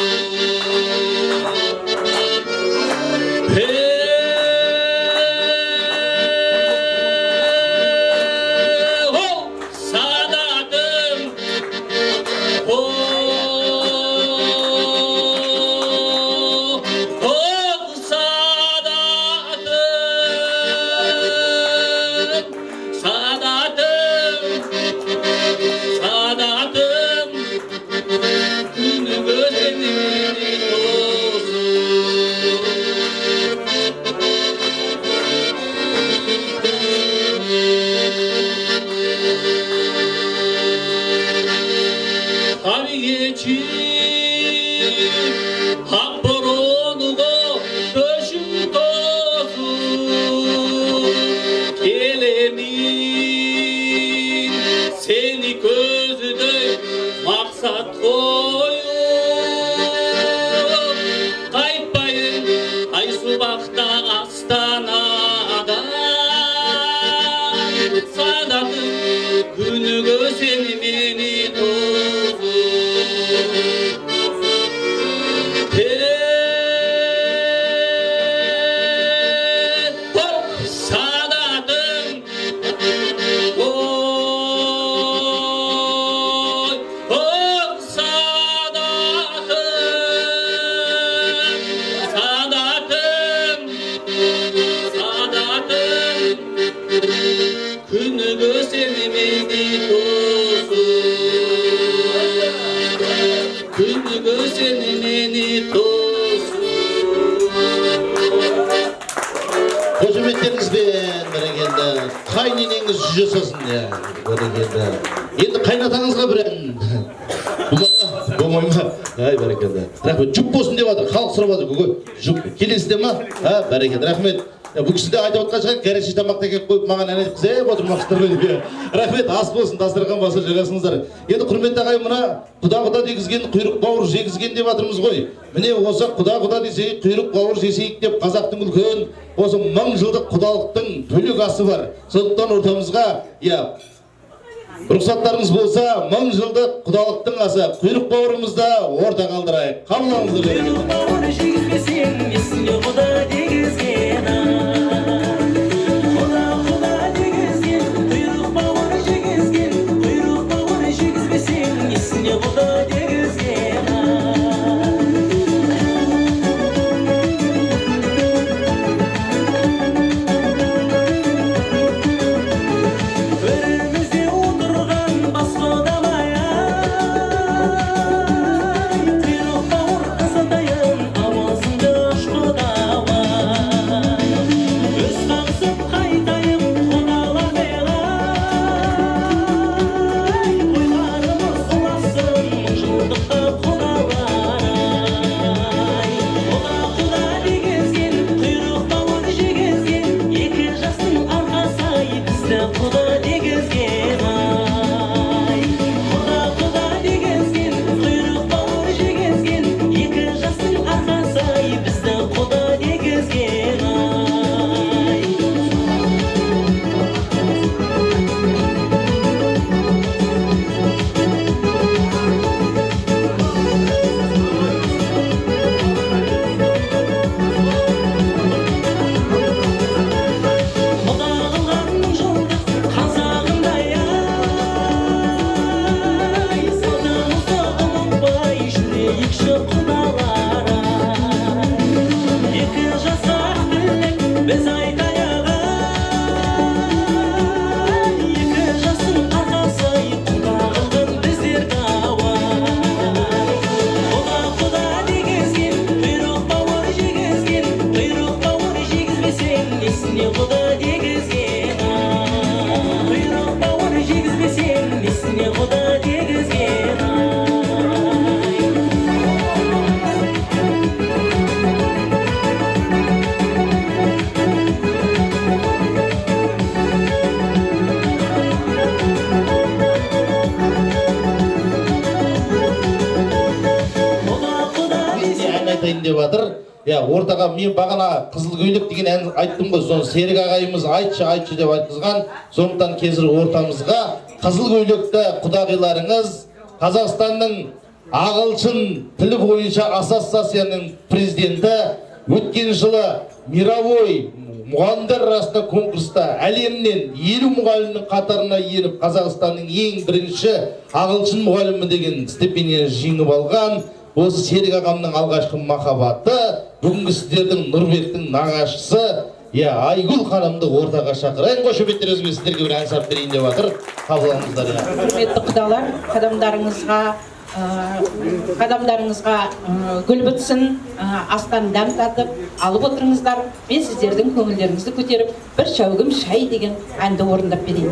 Seni gözüdey maksat koyup kayıtmayın aysu bakta Astana'dan sadatım günü gözeni beni tozu Günü göstermedi tozu Günü göstermedi tozu Қошеметтеріңізбен бәрекелді. Қайненеңіз жүз жасасын, бәрекелді. Енді қайнатаңызға бір ән. Болмай ма? Ай, бәрекелді. Рахмет, жүк болсын деп жатыр. Халық сұрап жатыр. Бүгін жүк келесіздер ма? Бәрекелді, рахмет. Бұл кісі де айтып отқан шығар, кәресі тамақты келіп қойып маған ән айтып қызып отырмақсыздар. Рахмет, ас болсын, дастархан басы жайғасыңыздар. Енді құрметті ағайын, мына құда дегізген құйрық бауыр жегізген деп жатырмыз ғой. Міне осы құда десейік, құйрық бауыр жесейік деп қазақтың үлкен осы 1000 жылдық құдалықтың бөлек асы бар. Сондықтан ортамызға, рұқсаттарыңыз болса, 1000 жылдық құдалықтың асы құйрық бауырымызда орта қалдырайық. Қабылыңыздар несіне құда дегізген құйрық бауыр жегізбесең несіне құда дегізген айтайын деп жатыр. Ортаға мен бағана Қызыл көйлек деген ән айттым ғой, соны Серік ағайымыз айтшы деп айтқызған. Сондықтан қазір ортамызға Қызыл көйлекті құдағиларыңыз Қазақстанның ағылшын тілі бойынша ассоциацияның президенті, өткен жылы мировой мұғалімдер арасында конкурста әлемнен 50 мұғалімнің қатарына еніп Қазақстанның ең бірінші ағылшын мұғалімі деген стипендияны жеңіп алған осы Серік ағамның алғашқы махаббаты, бүгінгі сіздердің Нұрбектің нағашысы, Айгүл ханымды ортаға шақырайын. Қошеметтеріңізбен сіздерге бір ән салып берейін деп жатыр. Қабыл алыңыздар. Құрметті құдалар, қадамдарыңызға гүл бітсін, астан дәм татып алып отырыңыздар. Мен сіздердің көңілдеріңізді көтеріп, бір шәугім шай деген әнді орындап берейін.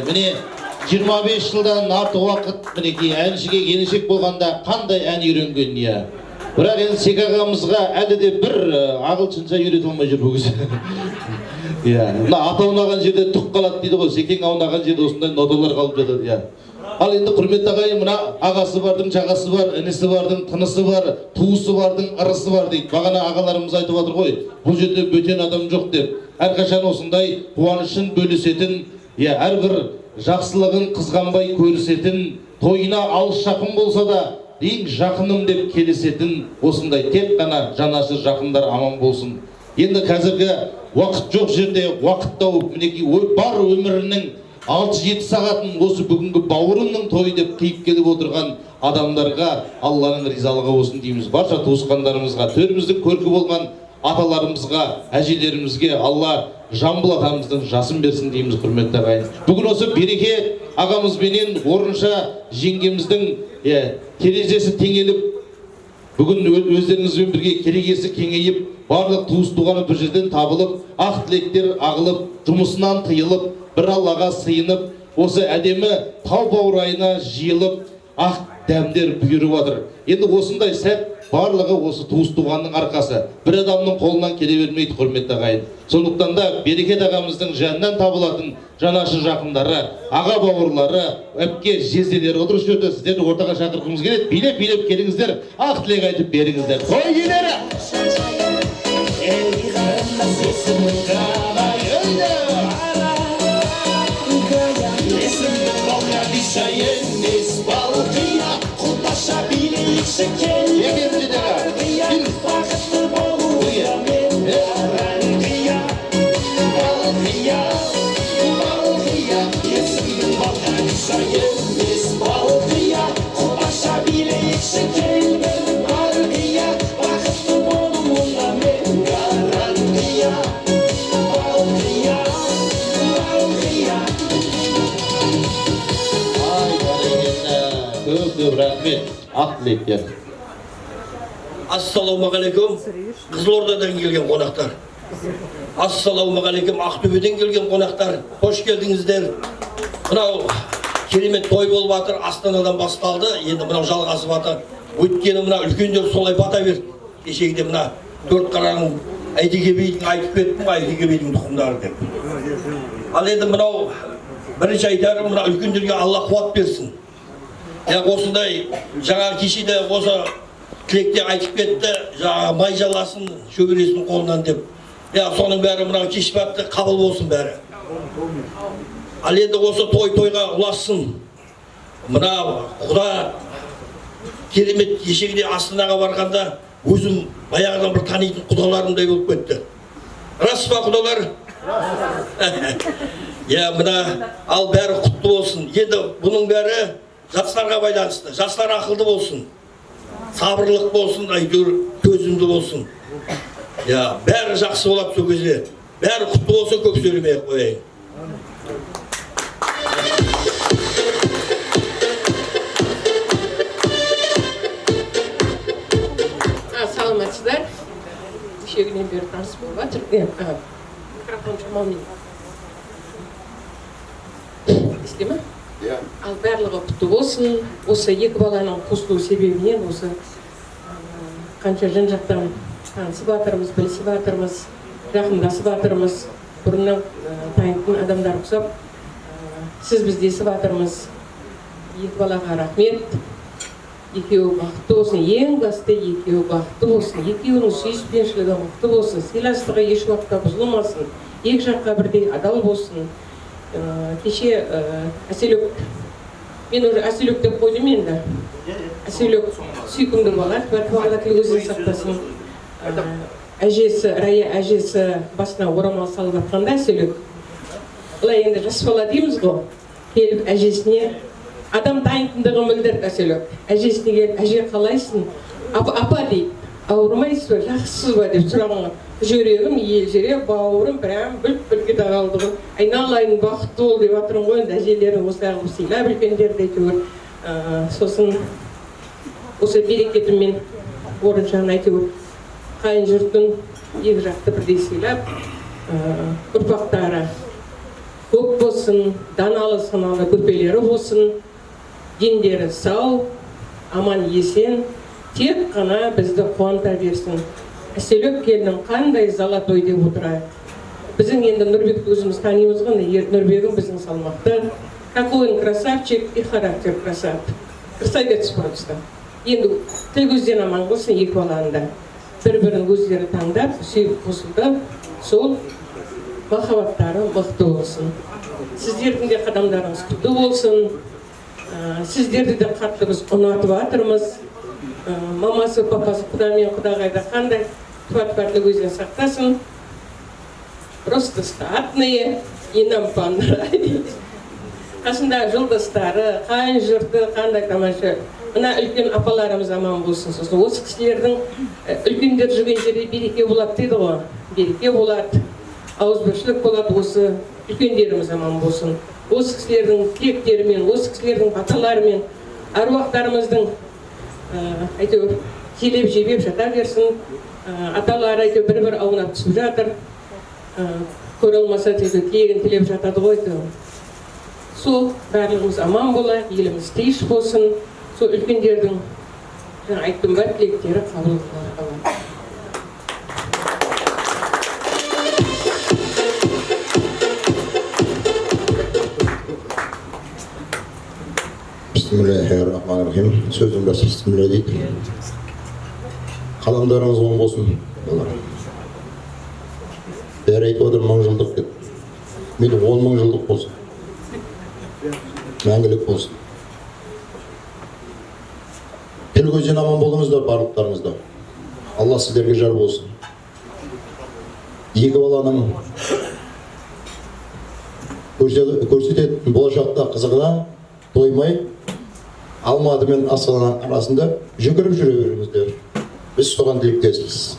Міне 25 жылдан артық уақыт мінекей әншіге келіншек болғанда қандай ән үйренген иә. Бірақ енді Серік ағамызға әлі де бір ағылшынша үйрете алмай жүр бұл кісі. Мына ата аунаған жерде тұқ қалады дейді ғой, секең аунаған жерде осындай ноталар қалып жатады иә. Ал енді құрметті ағайын, мына ағасы бардың жағасы бар, інісі бардың тынысы бар, туысы бардың ырысы бар дейді. Бағана ағаларымыз айтып жатыр ғой, бұл жерде бөтен адам жоқ деп. Әрқашан осындай қуанышын бөлісетін, әрбір жақсылығын қызғанбай көрісетін, тойына алыс жақын болса да ең жақыным деп келісетін осындай тек қана жанашыр жақындар аман болсын. Енді қазіргі уақыт жоқ жерде уақыт тауып, мінекей бар өмірінің 6-7 сағатын осы бүгінгі бауырымның тойы деп қиып келіп отырған адамдарға Алланың ризалығы болсын дейміз. Барша туысқандарымызға, төріміздің көркі болған аталарымызға, әжелерімізге Алла Жамбыл атамыздың жасын берсін дейміз, құрметті ағайын. Бүгін осы Береке ағамызбенен орынша жеңгеміздің терезесі теңеліп, бүгін өздеріңізбен бірге керегесі кеңейіп, барлық туыс туғаны бір жерден табылып, ақ тілектер ағылып, жұмысынан тыйылып, бір Аллаға сыйынып, осы әдемі тау баурайына жиылып, ақ дәмдер бұйырып жатыр. Енді осындай сәт барлығы осы туыс туғанның арқасы. Бір адамның қолынан келе бермейді, құрметті ағайын. Сондықтан да Берекет ағамыздың жанынан табылатын жанашы жақындары, аға бауырлары, әпке жезделері отыр осы жерде, сіздерді ортаға шақырғымыз келеді. Билеп келіңіздер, ақ тілек айтып беріңіздер. Той иелері! Рахмет, ақ тілектер. Ассалаумағалейкум, Қызылордадан келген қонақтар. Ассалаумағалейкум, Ақтөбеден келген қонақтар. Қош келдіңіздер. Мынау керемет той болып жатыр, Астанадан басталды, енді мынау жалғасып жатыр. Өйткені мына үлкендер солай бата берді. Кешегіде мына төрт қараның Әйтеке бидің айтып кеттім, Әйтеке бидің тұқымдары деп. Ал енді мынау бірінші айтарым, мына үлкендерге Алла қуат берсін. Осындай жаңа кешеде осы тілекте айтып кетті, жаңа май жаласын, шөбересінің қолынан деп. Соның бәрі мынау кеш бәтті қабыл болсын бәрі. Ал енді осы тойға ұласын. Мына құда керемет кешегіде Астанаға барғанда өзім баяғыдан бір танитын құдаларымдай болып кетті. Рас па құдалар? Мына ал бәрі құтты болсын. Енді бұның бәрі жастарға байланысты. Жастар ақылды болсын, сабырлық болсын, төзімді болсын. Бәрі жақсы болады сол кезде. Бәрі құтты болсын, көп сөйлемей қояйын. Саламатсыздар. Кешегіден бері таныс болып жатыр. Микрофон шамалмын. Естіле ме? Ал барлығы құтты болсын. Осы екі баланың қосылу себебінен осы қанша жан жақтан танысып жатырмыз, білісіп жатырмыз, жақындасып жатырмыз. Бұрыннан танитын адамдар ұқсап, сіз біздесіп жатырмыз. Екі балаға рахмет. Екеуі бақытты болсын. Ең басты екеуі бақытты болсын. Екеуінің сүйіспеншілігі мықты болсын. Сыйластығы еш уақытта бұзылмасын. Екі жаққа бірдей адал болсын. Кеше Әселек, мен уже Әселек деп қойдым енді. Әселек сүйкімді бала, бәрі өзін сақтасын. Әжесі, Рая әжесі басына орамал салып жатқанда Әселек. Бұлай енді жас бала дейміз ғой. Келіп әжесіне адам дайындығын білдірді Әселек. Әжесіне келіп, әже қалайсың? Апа дейді, ауырмайсыз ба, жақсысыз ба деп сұрағанға. Жүрегім елжіре, бауырым прям бүлк-бүлк ете қалдығын. Айналайын бақытты бол деп жатырмын ғой, енді әжелерің осылай сыйлап үлкендерді әйтеуір. Сосын осы берекетіммен орыншағын әйтеуір қайын жұртын екі жақты бірдей сыйлап, ұрпақтары көп болсын, даналы саналы көпелері болсын, дендері сау, аман есен, тек қана бізді қуанта берсін. Әселек келінім қандай золотой деп отырайық. Біздің енді Нұрбекті өзіміз танимыз ғой, Нұрбегім біздің салмақты. Какой он красавчик и характер красавчик. Красавец просто. Енді тіл көзден аман болсын екі баланы. Бір-бірін өздері таңдап, сүйіп қосылды, сол махаббаттары мықты болсын. Сіздердің де қадамдарыңыз құтты болсын. Сіздерді де қатты біз ұнатып жатырмыз. Мамасы, папасы, құда мен құдағайда қандай туат-барлы өзен сақтасын. Просто статные и нам понравились. Қасында жолдастары, қайын жұрты қандай тамаша мына үлкен апаларымыз аман болсын. Сосын осы кісілердің үлкендер жүрген жерде береке болады дейді ғой. Береке болады, ауызбіршілік болады, осы үлкендеріміз аман болсын. Осы кісілердің тілектерімен, осы кісілердің баталарымен аруақтарымыздың әйтеуір келеп жебеп жата берсін. Аталары әйтеуір бір-бір аунап түсіп жатыр. Көре алмаса тілегін тілеп жатады ғой. Сол барлығымыз аман болайық, еліміз тыныш болсын. Сол үлкендердің айттым бар тілектері қабыл болады. Bismillahirrahmanirrahim. Sözüm бәс бисмилля дейді. Қаламдарыңыз оң болсын. Бәрі айтып отыр 1000 жылдық деп. Мейлі 10 000 жылдық болсын. Мәңгілік болсын. Тіл көзден аман болыңыздар барлықтарыңызда. Алла сіздерге жар болсын. Екі баланың көрсететін болашақта қызығына тоймай Алматы мен Астана арасында жүгіріп жүре беріңіздер. Біз соған тілектеспіз.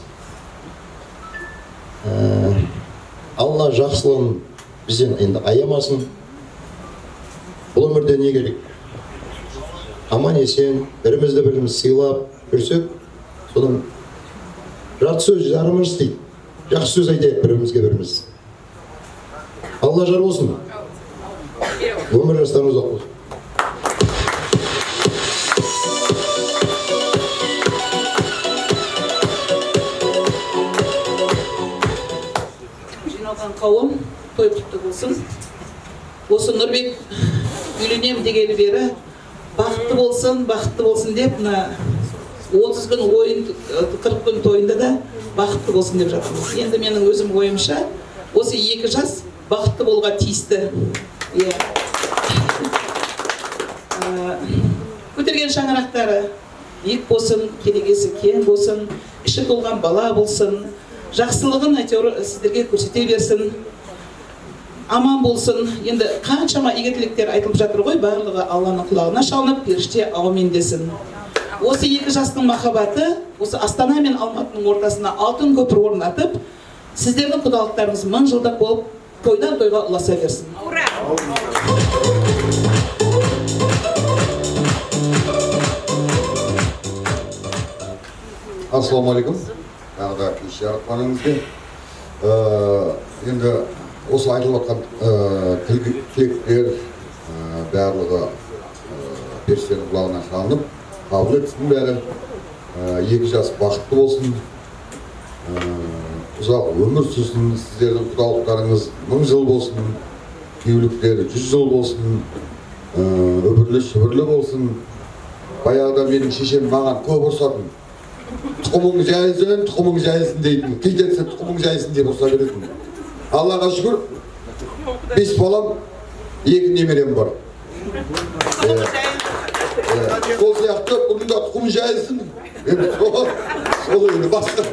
Алла жақсылығын бізден енді аямасын. Бұл өмірде не керек? Аман есен, бірімізді біріміз сыйлап жүрсек, содан жарты сөз жарымыз дейді. Жақсы сөз айтайық бірімізге біріміз. Алла жар болсын. Өмір жастарымыз ұзақ болсын. Жиналған қауым той құтты болсын. Осы Нұрбек үйленем дегені бері бақытты болсын деп, 30 күн ойын, 40 күн тойында да бақытты болсын деп жатырмыз. Енді менің өзім ойымша, осы 2 жас бақытты болуға тиісті. Көтерген шаңырақтары биік болсын, керегесі кең болсын, іші толған бала болсын, жақсылығын әйтеуір сіздерге көрсете берсін. Аман болсын. Енді қаншама игі тілектер айтылып жатыр ғой, барлығы Алланың құлағына шалынып, періште аумин десін. Осы 2 жастың махаббаты, осы Астана мен Алматының ортасына алтын көпір орнатып, сіздердің құдалықтарыңыз 1000 жылдық болып, тойдан тойға ұласа берсін. Ассаламалейкум. Тағы кеш жаратқаныңызбен. Енді осы айтылып жатқан тілектер барлығы періштенің құлағына шалынып, қабыл етсін бәрі. 2 жас бақытты болсын. Ұзақ өмір сүрсін, сіздердің құдалықтарыңыз 1000 жыл болсын, күйеуліктері 100 жыл болсын, өбірлі шүбірлі болсын. Баяғыда менің шешем маған көп ұрсатын. Тұқымың жайылсын дейтін. Кейдетсе тұқымың жайылсын деп ұрса беретін. Аллаға шүкір, 5 балам, 2 немерем бар. Сол сияқты бұнда тұқым жайылсын. Сол енді басқа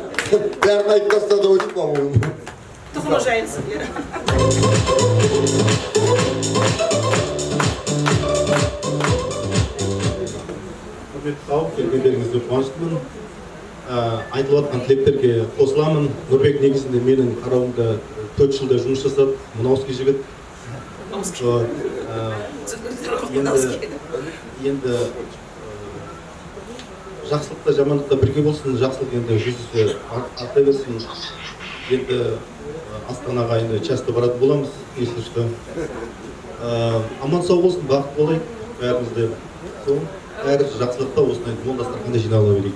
бәрін айтып тастады ғой деймін ма? Тұқымы жайылсын. Келгендеріңізді қуаныштымын. Айтылып жатқан тілектерге қосыламын. Нұрбек негізінде менің қарауымда 4 жылда жұмыс жасады. Мұнауский жігіт. Енді жақсылықта, жамандықта бірге болсын. Жақсылық енді жүзісі арта берсін. Енді Астанаға енді часто баратын боламыз. Есінші. Аман сау болсын, бақытты болайық бәрімізде. Әр жақсылықта осындай мол дастарханда жинала берейік.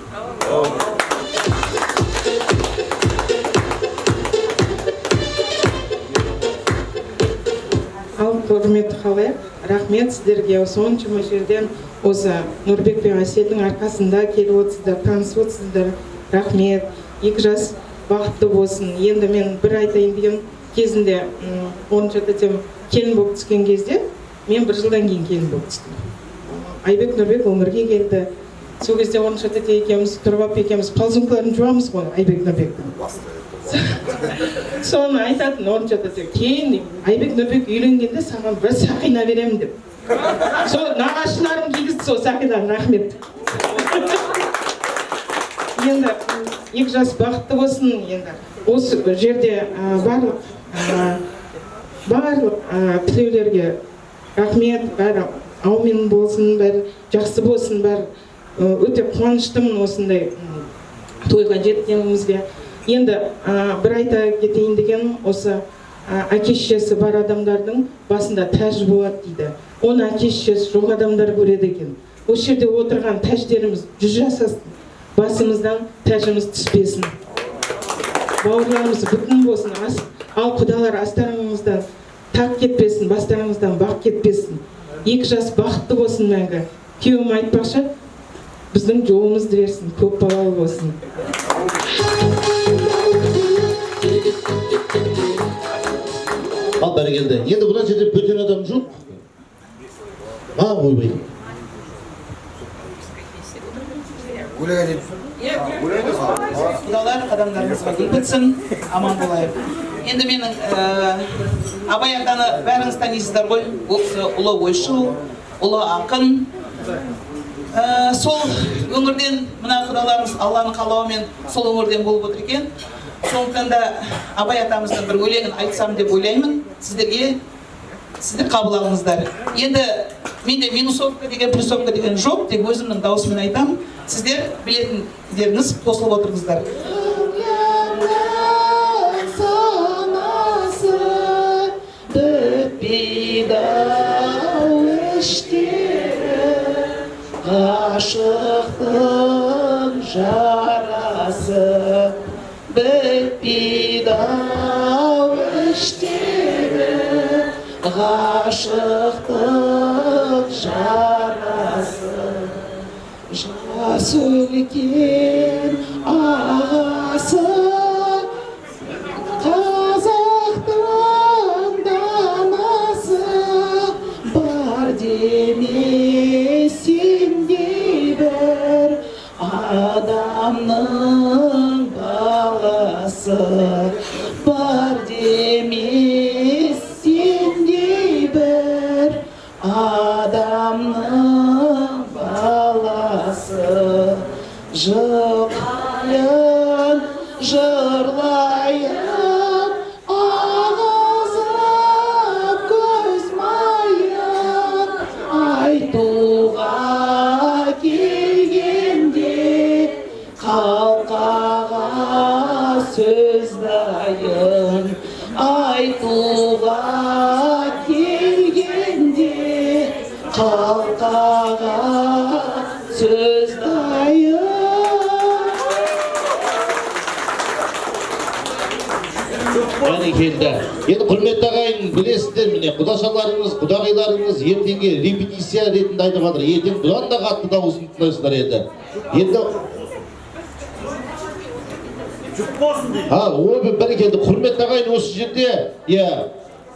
Ал құрметті халайық, рахмет сіздерге соншама жерден осы Нұрбек пен Әселдің арқасында келіп отырсыздар, танысып отырсыздар. Рахмет. 2 жас бақытты болсын. Енді мен бір айтайын деген кезінде 10 келін болып түскен кезде, мен 1 жылдан кейін келін болып түстім. Айбек Нұрбек өмірге келді. Сол кезде 10 екеуміз тұрып екеуміз ползункаларын жуамыз ғой, Айбек Нұрбектің. Соны айтатын 10 кейін Айбек Нұрбек үйленгенде саған бір сақина беремін деп. Сол нағашыларым кигізді сол сақинаны, рахмет. енді екі жас бақытты болсын. Енді осы жерде барлық тілеулерге рахмет, бәрі аумин болсын, бәрі жақсы болсын, бәрі өте қуаныштымын осындай тойға жеткенімізге. Енді бір айта кетейін деген, осы әке-шешесі бар адамдардың басында тәж болады дейді. Оны әке-шешесі жоқ адамдар көреді екен. Осы жерде отырған тәждеріміз 100 жасасын, басымыздан тәжіміз түспесін. Бауырларымыз бүтін болсын, ал құдалар астарыңыздан тақ кетпесін, бастарыңыздан бақ кетпесін. 2 жас бақытты болсын мәңгі. Күйеуім айтпақшы, біздің жолымызды берсін, көп балалы болсын. Ал бәрі келді. Енді бұдан жерде бөтен адам жоқ. Ойбай. Құдалар адамдарымызға гүл бітсін, аман болайық. Енді менің Абай атаны бәріңіз танисыздар ғой. Ол кісі ұлы ойшыл, ұлы ақын. Сол өңірден, мына құдаларымыз Алланың қалауымен сол өңірден болып отыр екен. Сондықтан да Абай атамыздың бір өлеңін айтсам деп ойлаймын. Сіздер қабыл алыңыздар. Енді менде минусовка деген, плюсовка деген жоқ, тек өзімнің даусымен айтам. Сіздер білетіндеріңіз қосылып отырыңыздар. Ғашықтың жарасы бітпейді-ау іштегі, ғашықтың жарасы. Жас үлкен ағасы, қазақтың данасы, бар деме сендей бір адамның баласы. Бар деме сендей бір адамның баласы. Жылайын, жырлайын, ағызып көз майын, айтуға келгенде қалқаға сөз дайын. Айтуға келгенде қалқаға сөз дайын. Келді. Енді құрметті ағайын, білесіздер, міне құдашаларыңыз, құдағиларыңыз ертеңге репетиция ретінде айтып жатыр. Ертең бұдан да қатты дауысын тыңдайсыздар еді. Енді бәрекелді. Құрметті ағайын, осы жерде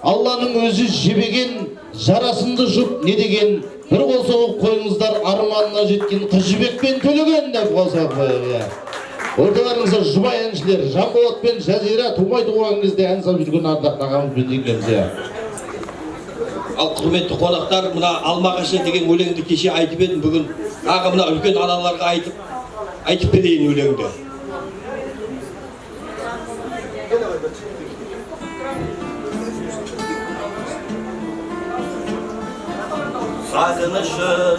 Алланың өзі жебеген жарасымды жұп не деген бір қол соғып қойыңыздар, арманына жеткен қыз жібек пен төлеген деп қоса қойып. Орталарыңызда жұбай әншілер Жанболат пен Жазира тумай туған кезде ән салып жүрген ардақты ағамызбен жеңгеміз. Ал құрметті қонақтар, мына Алмағашы деген өлеңді кеше айтып едім, бүгін тағы мына үлкен аналарға айтып берейін өлеңді. Сағынышын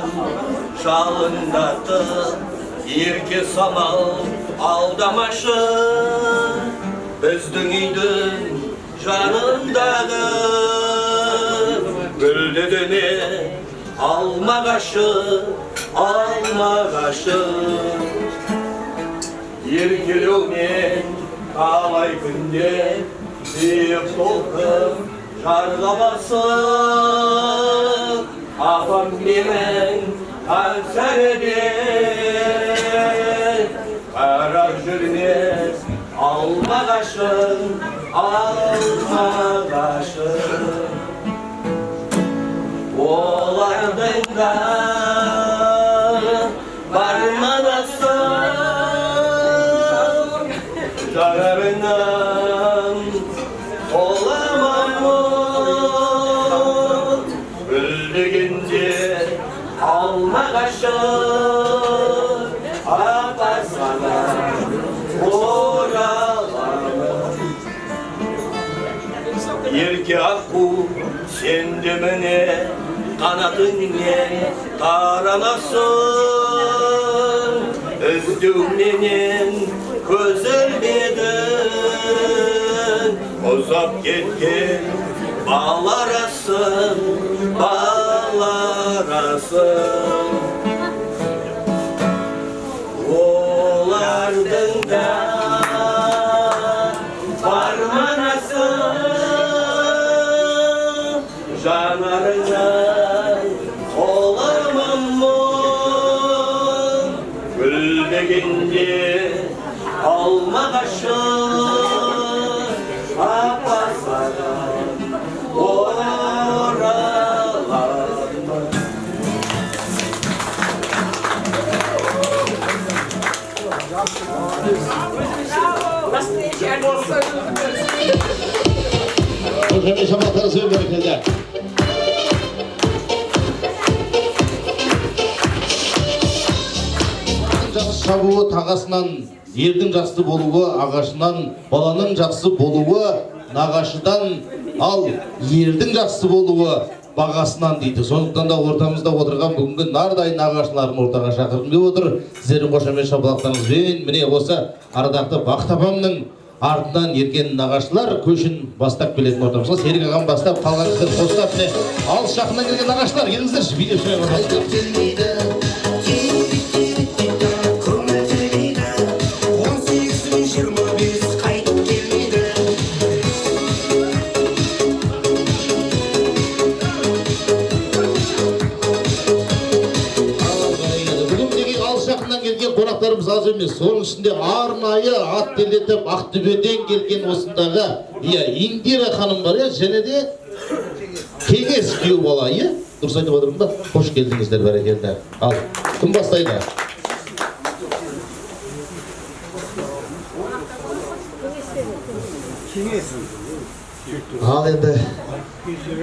жалындатып, ерке самал алдамашы, біздің үйдің жанындағы гүлдене алмағашы, алмағашы. Еркелеумен қалай күнде сүйіп толқып жарға басып, апам менің қансәріде қарап жүрмес алмағашын, алмағашын. Олардың да бар манасы, жарарынан оламан мұт, бүлдегенде алмағашын, апа sana ерке аққу сен де міне қанатыңмен таранасың іздеуменен көз ілмедің ұзап кеткен баларасың баларасың олардың да барманасың жанарыңнан қоларман мұң гүлдегенде алмағашы апа саған оралармын. Hocam şamatları söylüyor kendine. Жақсы шабуы тағасынан, ердің жақсы болуы ағашынан, баланың жақсы болуы нағашыдан, ал ердің жақсы болуы бағасынан дейді. Сондықтан да ортамызда отырған бүгінгі нардай нағашыларын ортаға шақырдым деп отыр. Сіздердің қошамет шапалақтарыңызбен міне осы ардақты Бақыт апамның артынан ерген нағашылар көшін бастап келетін ортамызға. Серік ағам бастап, қалған кісілер қостап міне алыс жақыннан келген нағашылар келіңіздерші билеп сөйлеп қонақтарымыз аз емес. Соның ішінде арнайы ат телетіп Ақтөбеден келген осындағы Индира ханым бар, және де кеңес күйеу бала, дұрыс айтып отырмын ба? Қош келдіңіздер, бәрекелді. Ал, кім бастайды? Ал енді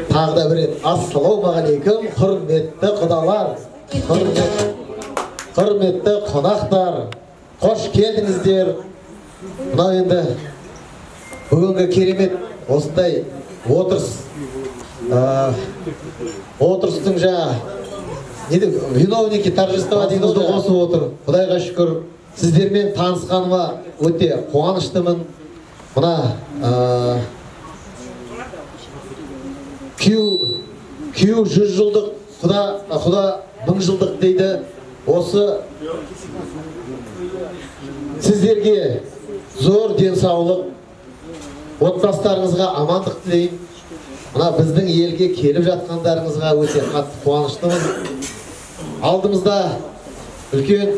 тағы да бір рет ассалаумағалейкум, құрметті құдалар, құрметті қонақтар, қош келдіңіздер. Мынау енді бүгінгі керемет осындай отырыстың виновники торжества дейміз қосып отыр. Құдайға шүкір, сіздермен танысқаныма өте қуаныштымын. Мына күйеу 100 жылдық, құда 1000 жылдық дейді. Осы сіздерге зор денсаулық, отбасыларыңызға амандық тілеймін. Мына біздің елге келіп жатқандарыңызға өте қатты қуаныштымын. Алдымызда үлкен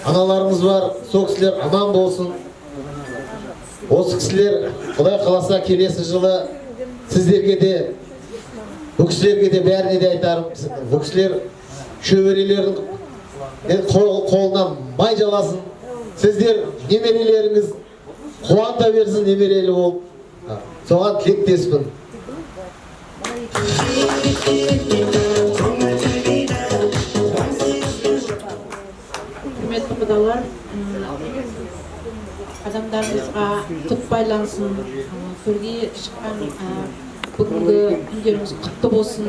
аналарымыз бар, сол кісілер аман болсын. Осы кісілер Құдай қаласа келесі жылы сіздерге де, бұл кісілерге де бәріне де айтарым. Бұл кісілер шөберелердің қолынан май жаласын. Сіздер немерелеріңіз қуанта берсін, немерелі болып. Соған тілектеспін. Құрметті құдалар, адамдарымызға құт байлансын, төрге шыққан бүгінгі күндеріңіз құтты болсын.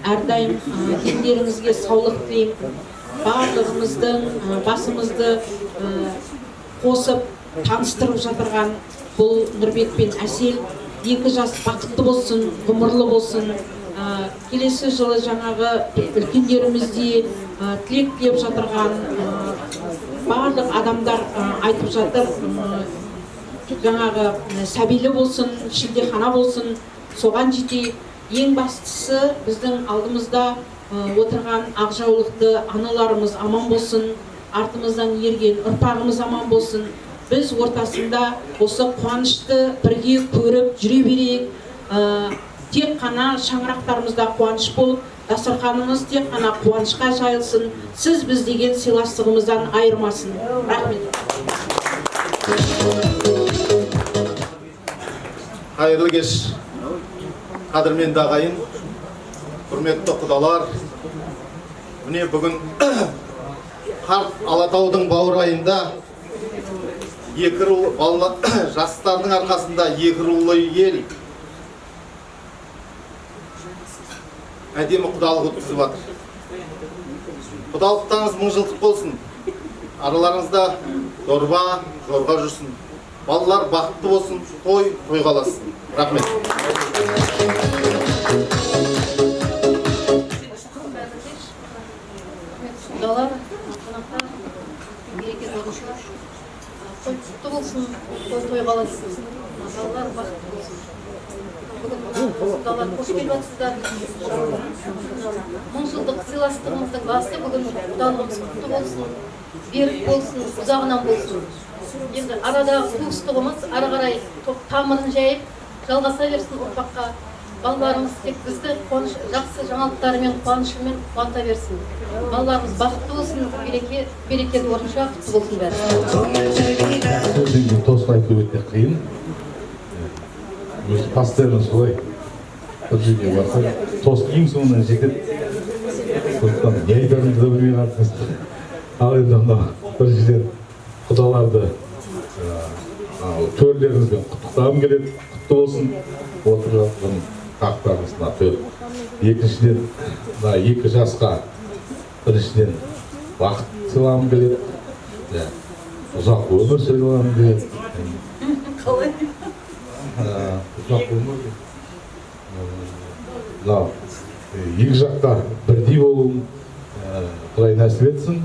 Әрдайым дендеріңізге саулық тілеймін. Барлығымыздың басымызды қосып таныстырып жатырған бұл Нұрбек пен Әсел 2 жас бақытты болсын, ғұмырлы болсын. Келесі жылы жаңағы үлкендерімізде тілек тілеп жатырған барлық адамдар айтып жатыр. Жаңағы сәбилі болсын, шілдехана болсын, соған жетейік. Ең бастысы біздің алдымызда отырған ақжаулықты аналарымыз аман болсын, артымыздан ерген ұрпағымыз аман болсын. Біз ортасында осы қуанышты бірге көріп жүре берейік. Тек қана шаңырақтарымызда қуаныш болып, дастарханымыз тек қана қуанышқа жайылсын. Сіз біз деген сыйластығымыздан айырмасын. Рахмет. Қайырлы кеш, қадірменді ағайын, құрметті құдалар. Міне бүгін қарт Алатаудың баурайында жастардың арқасында екі рулы ел әдемі құдалық өткізіп жатыр. Құдалықтарыңыз мың жылдық болсын. Араларыңызда дорба, жорға жүрсін. Балалар бақытты болсын, той қаласын. Рахмет. Құдалар, қонақтар, береке болсын. Той құтты болсын, той қаласын. Балалар бақытты болсын. Құдалар қош келіп жатсыздар. Мың жылдық сыйластығымыздың басы бүгін құдалығымыз құтты болсын, берік болсын, ұзағынан болсын. Енді арадағы туыстығымыз ары қарай тамырын жайып, жалғаса берсін ұрпаққа. Балаларымыз тек бізді жақсы жаңалықтарымен, қуанышымен қуанта берсін. Балаларымыз бақытты болсын, берекет орынша құтты болсын бәрі. Сөзіңді тосып айту өте қиын. Өз пастерін солай бір жерге барса, тост ең соңынан жетеді. Сондықтан не айтарымды да білмей қалдыңыз. Ал енді мына біріншіден құдаларды төрлеріңізбен құттықтағым келеді. Құтты болсын. Отырып жатқан тақтарыңызға төр. Екіншіден, мына екі жасқа біріншіден бақыт сыйлағым келеді. Ұзақ өмір сыйлағым келеді. Қалай? Ұзақ өмір. Мынау екі жақта бірдей болуын Құдай нәсіп етсін.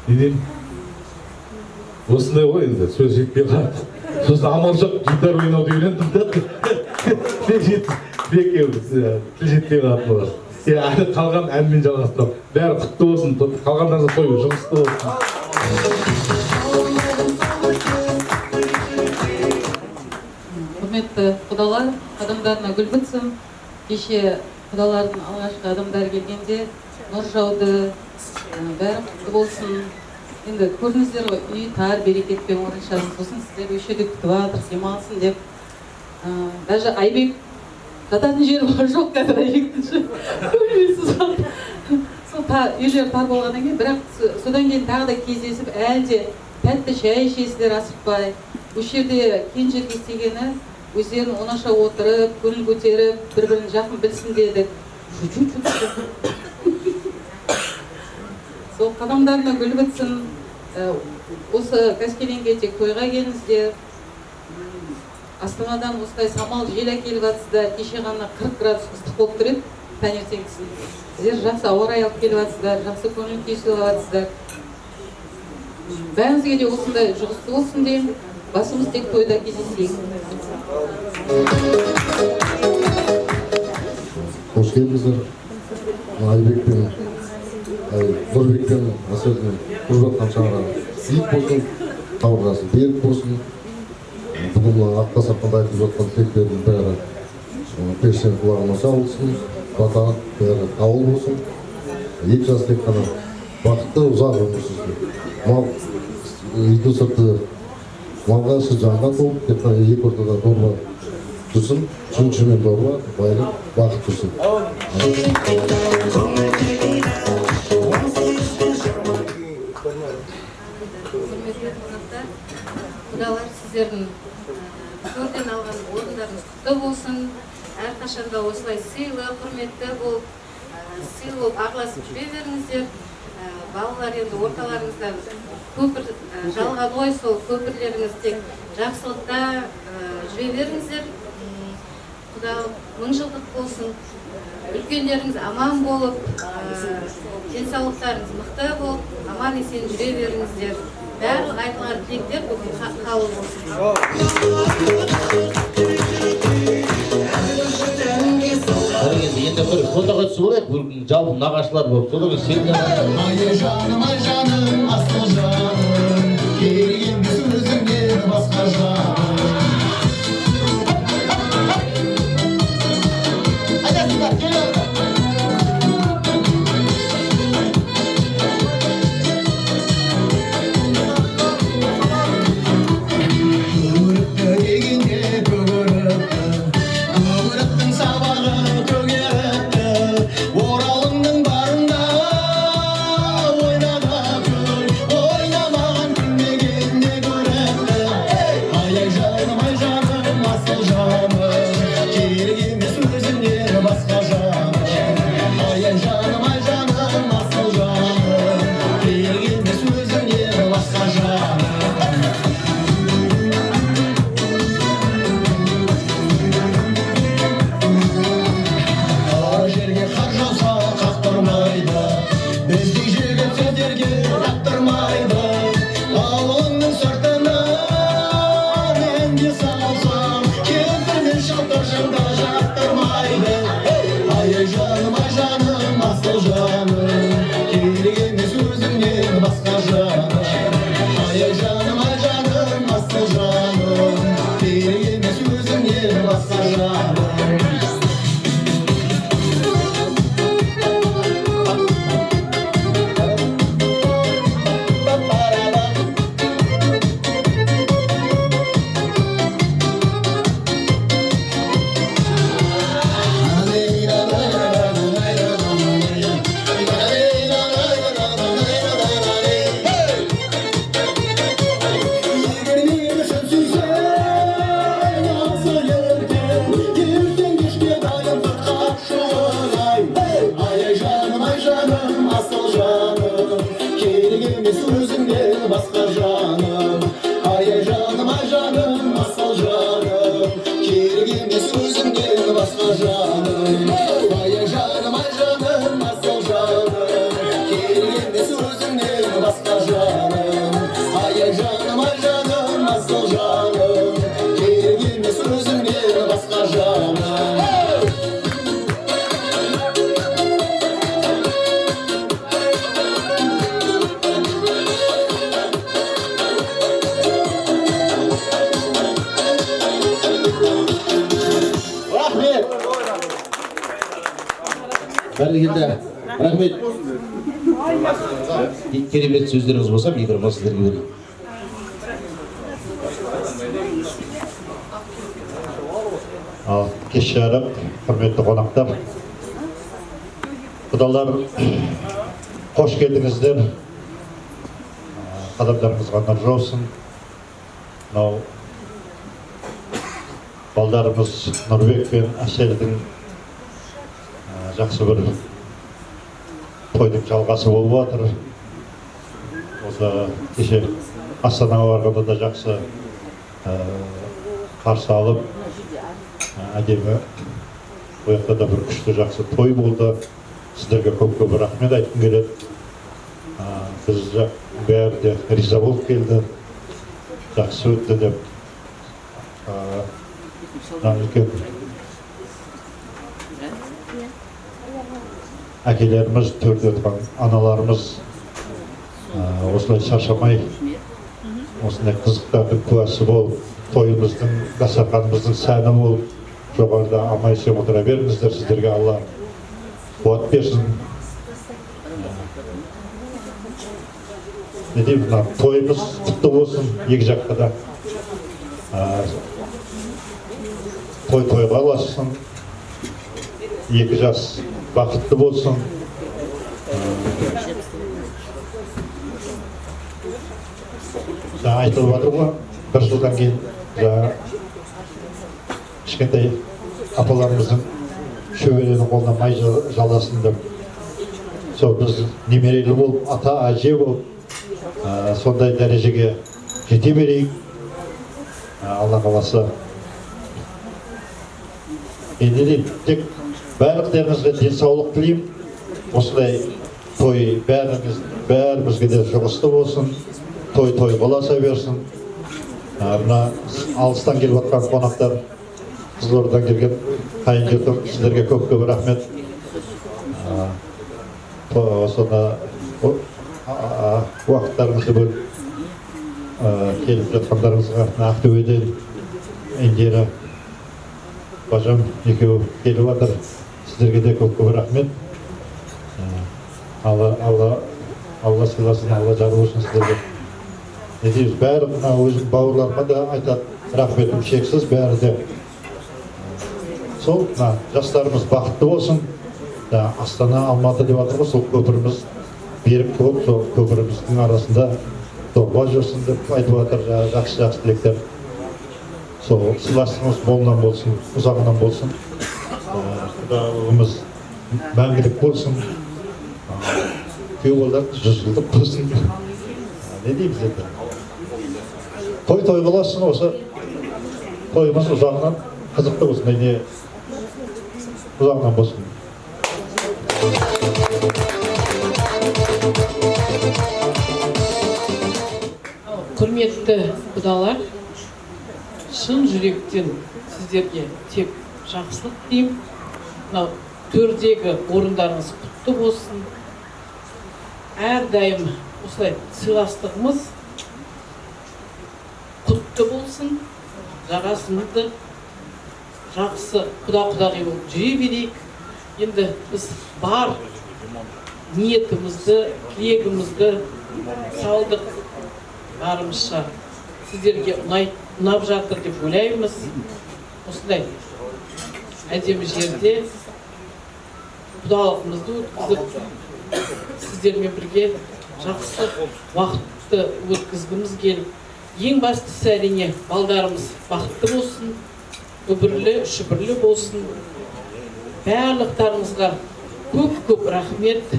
Неден осындай ғой енді сөз жетпей қалды. Сосын амал жоқ гитар ойнауды үйрендім да. Тіл жетпей қалды олар. Әлі қалған әнмен жалғастырам. Бәрі құтты болсын, қалғандарыңызға той жұмысты болсын. Құрметті құдалар, адамдарына гүл бітсін. Кеше құдалардың алғашқы адамдар келгенде нұр жауды, бәрі құтты болсын. Енді көрдіңіздер ғой, үй тар берекетпен орыншасын, сосын сіздер осы жерде күтіп жатыр, демалсын деп. Даже Айбек жататын жері бар жоқ, қазір Айбектің бөлмесі бар. Сол үй жері тар болғаннан кейін, бірақ содан кейін тағы да кездесіп, әлде тәтті шай ішесіздер асықпай. Осы жерде кенжерге істегені өздерін оңаша отырып, көңіл көтеріп, бір-бірін жақын білсін дедік. Сол қадамдарына гүл бітсін. Осы Қаскелеңге тек тойға келіңіздер. Астанадан осылай самал жел әкеліп жатсыздар. Кеше ғана 40 градус ыстық болып тұр еді, таңертеңгісін. Сіздер жақсы ауа райы алып келіп жатсыздар, жақсы көңіл күй сыйлап жатсыздар. Бәріңізге де осындай жұғысты болсын деймін. Басымыз тек тойда кездесейік. Қош келдіңіздер. Айбекпен, Нұрбекпен, Асерден тұрып жатқан шаңыра биік болсын, қабырғасы берік болсын. Бүгін артқа сыртында айтып жатқан тілектердің бәрі першен құлағына шалсын, бата бәрі ауыл болсын. Екі жас тек қана бақытты ұзақ өмір сүрсін. Мал үйді сырты малға іші жанға толып, тек қана екі ортада дорба жүрсін, жүншімен дорба, байлық, бақыт жүрсін. Құрметті қонақтар, құдалар сіздердің төрден алған орындарыңыз құтты болсын. Әрқашанда осылай сыйлы, құрметті болып, сыйлы болып ағыласып жүре беріңіздер. Балалар енді орталарыңызда көпір жалған ой, сол көпірлеріңіз тек жақсылықта жүре беріңіздер. Құдалық мың жылдық болсын. Үлкендеріңіз аман болып, денсаулықтарыңыз мықты болып, аман есен жүре беріңіздер. Барлық айтылған тілектер бүгін қабыл болсын. Енді бір фотоға түсіп олайық, бір жалпы нағашылар болып, содан кейін Ай жаным, асыл жаным, келгенбіз өзіңнен басқа жаным. Оралыңның барында ойнада күл, ойнада басқа жаным, ай жаным, асыл жаным, керек емес өзіңнен басқа жаным, ай жаным, асыл жаным, керек емес өзіңнен басқа жаным, ай жаным, асыл жаным, керек емес өзіңнен басқа жаным. Бәрігелді, рахмет. Керемет сөздеріңіз болса, микрофон сіздерге берейін. Кеш жарық, құрметті қонақтар. Құдалар, қош келдіңіздер. Қадамдарыңызға нұр жаусын. Мынау балдарымыз Нұрбек пен Әселдің жақсы бір тойдың жалғасы болып жатыр. Осы кеше Астанаға барғанда да жақсы қарсы алып, әдемі ол жақта да бір күшті жақсы той болды. Сіздерге көп рахмет айтқым келеді. Біз бәрі де риза болып келді. Жақсы өтті деп. Әкелеріміз, төрде отырған аналарымыз осылай шаршамай, осындай қызықтардың куәсі болып, тойымыздың, дастарханымыздың сәні болып, жоғарыда аман-есен отыра беріңіздер. Сіздерге Алла қуат берсін. Не деймін, тойымыз құтты болсын, екі жаққа да. Той-тойға ұлассын, екі жас бақытты болсын. Жаңа айтылып жатыр ғой, бір жылдан кейін кішкентай апаларымыздың шөберенің қолына май жаласын деп. Сол біз немерелі болып, ата, әже болып, сондай дәрежеге жете берейік. Алла қаласа. Енді деймін, тек барлықтарыңызға денсаулық тілеймін. Осылай той бәрімізге де жұғысты болсын. Той боласа берсін. Мына алыстан келіп жатқан қонақтар, Қызылордадан келген қайын жұртым, сіздерге көп рахмет. Осында уақыттарыңызды бөліп келіп жатқандарыңызға Ақтөбеден Индира бажам екеуі келіп жатыр. Сіздерге де көп рахмет. Алла сыйласын, Алла жары болсын сіздерге. Не дейміз, бәрі өзім бауырларыма да айтады, рахметім шексіз, бәрі де. Сол жастарымыз бақытты болсын. Астана, Алматы деп жатыр ғой, сол көпіріміз берік болып, сол көпіріміздің арасында торба жүрсін деп айтып жатыр, жақсы тілектер. Сол сыйластығымыз молынан болсын, ұзағынан болсын. Құдалығымыз мәңгілік болсын. Күйеу-балдар 100 жылдық болсын. Не дейміз енді? Той қыласын, осы тойымыз ұзағынан қызықты болсын, не ұзағынан болсын. Құрметті құдалар, шын жүректен сіздерге тек жақсылық деймін. Мынау төрдегі орындарыңыз құтты болсын. Әрдайым осылай сыйластығымыз құтты болсын. Жағасымызды жақсы құда-құдағи болып жүре берейік. Енді біз бар ниетімізді, тілегімізді салдық. Барымызша сіздерге ұнап жатыр деп ойлаймыз. Осындай әдемі жерде құдалығымызды өткізіп, сіздермен бірге жақсы уақытты өткізгіміз келіп, ең бастысы әрине балдарымыз бақытты болсын, үбірлі, шүбірлі болсын. Барлықтарыңызға көп рахмет.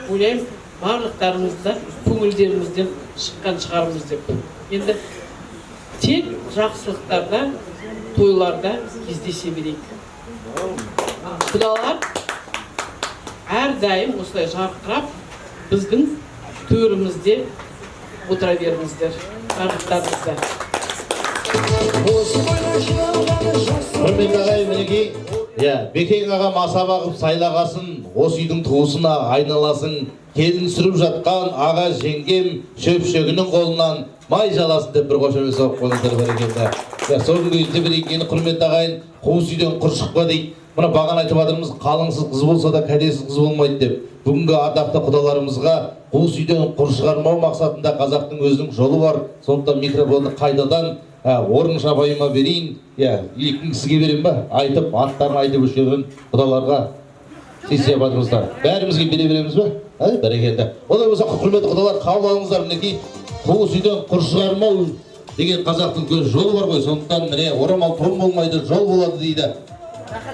Ойлаймын, барлықтарыңызды көңілдеріңізден шыққан шығармыз деп. Енді тек жақсылықтарда, тойларда кездесе берейік. Құдалар әрдайым осылай жарқырап біздің төрімізде отыра беріңіздер. Барлықтарыңызды. Құрметті ағайын, мінекей, Бекең ағам асаба қып сайлағасын, осы үйдің туысына айналасын, келін сүріп жатқан аға жеңгем шөпшегінің қолынан май жаласын деп бір қошемет соғып қойыңыздар бәрекелді. Соның көзінде бірекені құрметті ағайын, қуыс үйден құр шықпа дейді. Мына баған айтып жатырмыз, қалыңсыз қыз болса да кәдесіз қыз болмайды деп. Бүгінгі ардақты құдаларымызға қуыс үйден құр шығармау мақсатында қазақтың өзінің жолы бар. Сондықтан микрофонды қайтадан орын шабайыма берейін. Екін кісіге берем ба? Айтып, аттарын айтып өшкерген құдаларға сесия батырыңыздар. Бәрімізге бере береміз ба? Бәрекелді. Олай болса, құрметті құдалар, қабыл алыңыздар. Мінекей, қуыс үйден құр шығармау деген қазақтың көз жолы бар ғой. Сондықтан міне орамал том болмайды, жол болады дейді.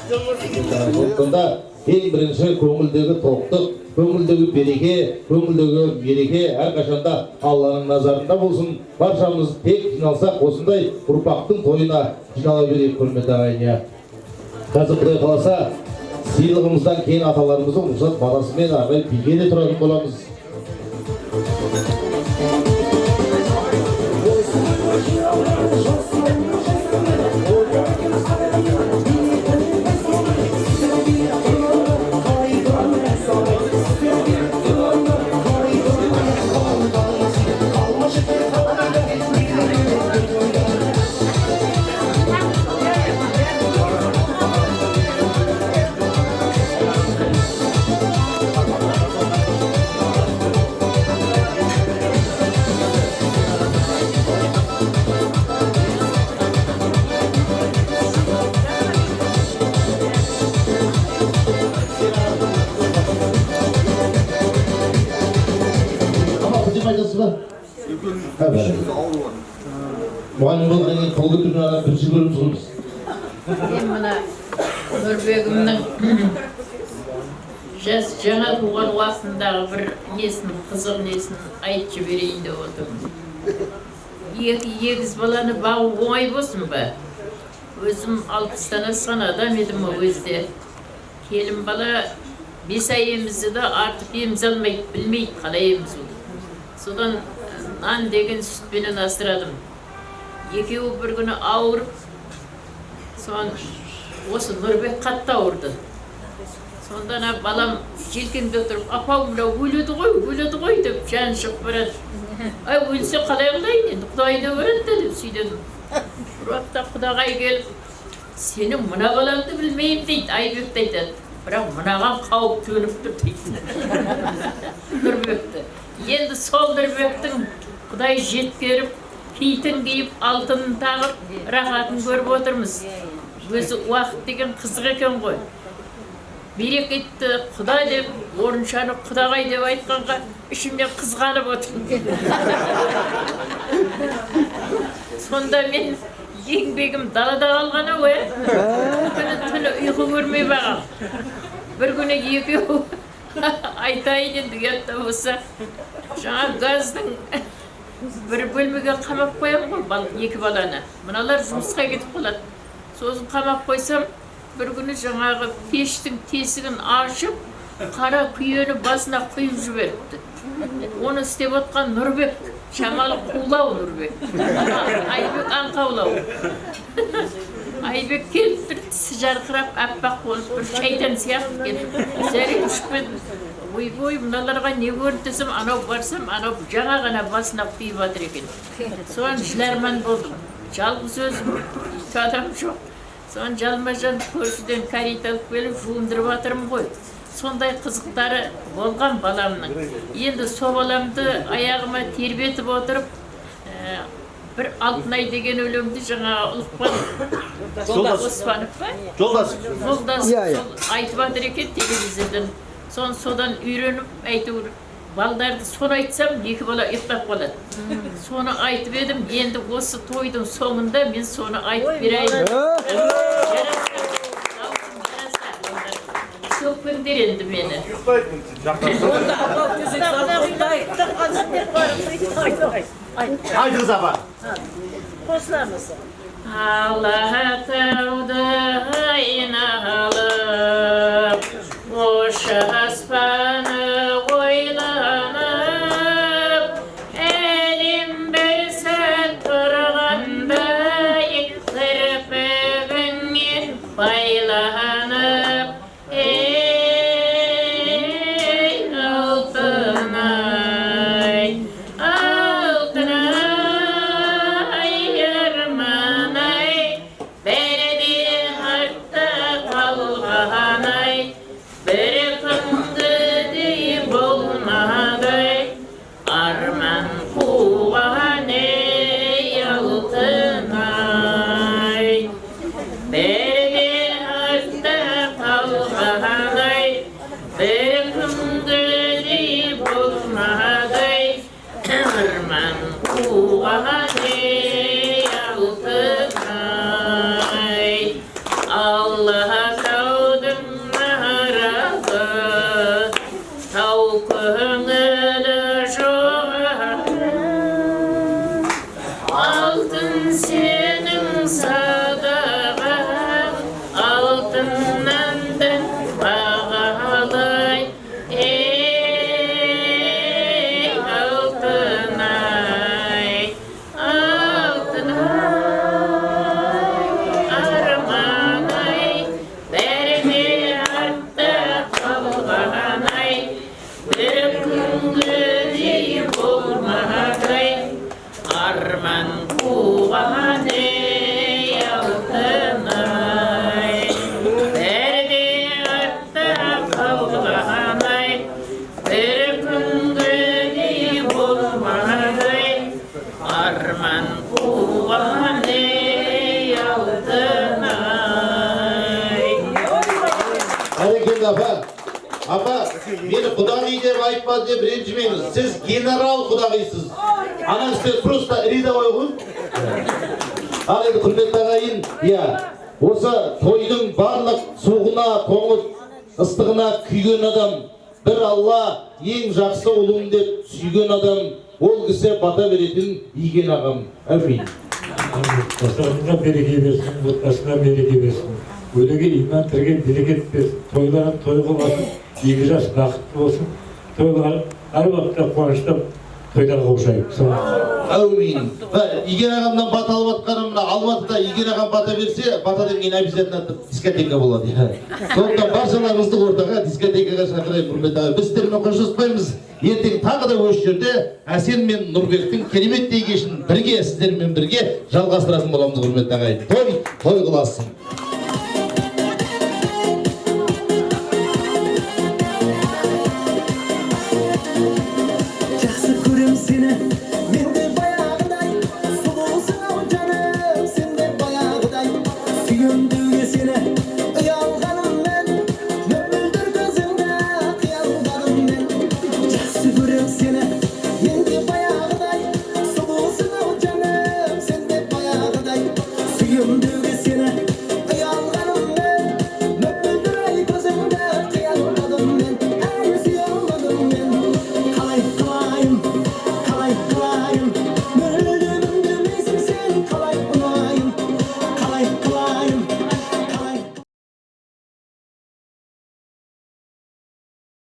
Сондықтан ең бірінші көңілдегі тоқтық, көңілдегі береке, көңілдегі мереке әрқашанда Алланың назарында болсын. Баршамыз тек жиналсақ, осындай ұрпақтың тойына жинала берейік, құрметті ағайын. Қазір Құдай қаласа, сыйлығымыздан кейін аталарымыздың рұқсат баласымен ағай биге де тұратын боламыз. Мұғалім болған ең қол көтерген адам бірінші көріп тұрмыз. Мен мына Нұрбегімнің жаңа туған уақытындағы бір несін, қызық несін айтып жіберейін деп отырмын. Егіз баланы бағу оңай болсын ба? Өзім 60-тан асқан адам едім о кезде. Келін бала 5 ай емізді де артып еміз алмайды, білмейді қалай еміз ол. Содан нан деген сүтпенен асырадым. Екеуі бір күні ауырып, осы Нұрбек қатты ауырды. Сонда балам желкенде отырып, апау мынау өледі ғой деп жаны шығып барады. Өлсе қалай қылайын енді, Құдайына барады деп сөйдедім. Бір уақытта Құдағай келіп, сенің мына балаңды білмеймін дейді, Айбекті айтады. Бірақ мынаған қауіп төніп тұр дейді. Нұрбекті. Енді сол Нұрбектің Құдай жеткеріп, киітін киіп, алтынын тағып, рахатын көріп отырмыз. Өзі уақыт деген қызық екен ғой. Берекетті Құда деп, орыншаны Құдағай деп айтқанға ішімнен қызғанып отырмын. Сонда мен еңбегім далада қалғаны ғой. Түні ұйқы көрмей бағам. Бір күні екеу айтайын енді ұятта болса, жаңа газдың бір бөлмеге қамап қоям ғой, 2 баланы. Мыналар жұмысқа кетіп қалады. Сосын қамап қойсам, бір күні жаңағы пештің тесігін ашып, қара күйені басына құйып жіберіпті. Оны істеп отқан Нұрбек, шамалы қулау Нұрбек. Айбек аңқаулау. Айбек келіп бір тісі жарқырап, аппақ болып, бір шайтан сияқты келіп, зәрек ұшпен. Ой, мыналарға не көрінтісім, анау барсам, анау жаңа ғана басына құйып жатыр екен. Соған жыларман болдым. Жалғыз өзім, адам жоқ. Соған жалма-жан көршіден карит алып келіп, жуындырып жатырмын ғой. Сондай қызықтары болған баламның. Енді сол баламды аяғыма тербетіп отырып, бір Алтынай деген өлеңді жаңа Ұлықпан Оспанов па? Жолдас айтып жатыр екен телевизордан. Содан үйреніп, әйтеуір балдарды соны айтсам, 2 бала ұйықтап қалады. Соны айтып едім, енді осы тойдың соңында мен соны айтып берейін. Çok өлтіріңдер енді мені. Айтыңыз апа. Қосыламыз. Алатауды айналып, ошы аспаны ойланып, әлем бір сәт тұрғандай, кірпігіңе байланып, ей алтынай, алтынай, арманай, бәрі артта қалғанай, бір күнгідей болмадай, арман қуған ей алтынай, бәрі артта қалғанай, бір күнгідей болмадай, арман қуған ей алтынай. Алатаудың арасы, тау көңілі жоғары, алтын сенің садағаң, алтыннан да бағалай, ей алтынай, алтынай, арманай, бәріне артта қалғанай, бір күнгідей болмадай, арман қуған ей алтынай, бәріне артта қалғанай, бір күнгідей болмадай, арман қуған ей алтынай. Әрекелді апа. Апа, мені құдағи деп айтпа деп ренжімеңіз. Сіз генерал құдағисыз. Ана сіз просто рядовой ғой. Ал енді құрметті ағайын, осы тойдың барлық суығына, тоңып, ыстығына күйген адам, бір Алла ең жақсы ұлым деп сүйген адам, ол кісі бата беретін иген ағам. Әмин. Бастарыңа береке берсін, отбасына береке берсін. Өлеге иман тірген берекет берсін. Тойларын той қылмасын, екі жас бақытты болсын. Тойлар әр уақытта қуаныштап тойларға қауышайық. Әумин. Иген ағамнан бата алып атқанымда, Алматыда Иген ағам бата берсе, батадан кейін обязательно дискотека болады. Сондықтан баршаларыңызды ортаға дискотекаға шақырайық, құрметті ағай. Біз сіздермен қоштаспаймыз. Ертең тағы да осы жерде Әсен мен Нұрбектің кереметтей кешін бірге, сіздермен бірге жалғастыратын боламыз, құрметті ағай. Той қыласын. Жақсы көрем сені, мен де баяғыдай, сұлусың ау жаным, сен де баяғыдай, сүйемдіге сені, ұялғаныммен, мөлдір көзіңді қиялғаныммен. Жақсы көрем сені,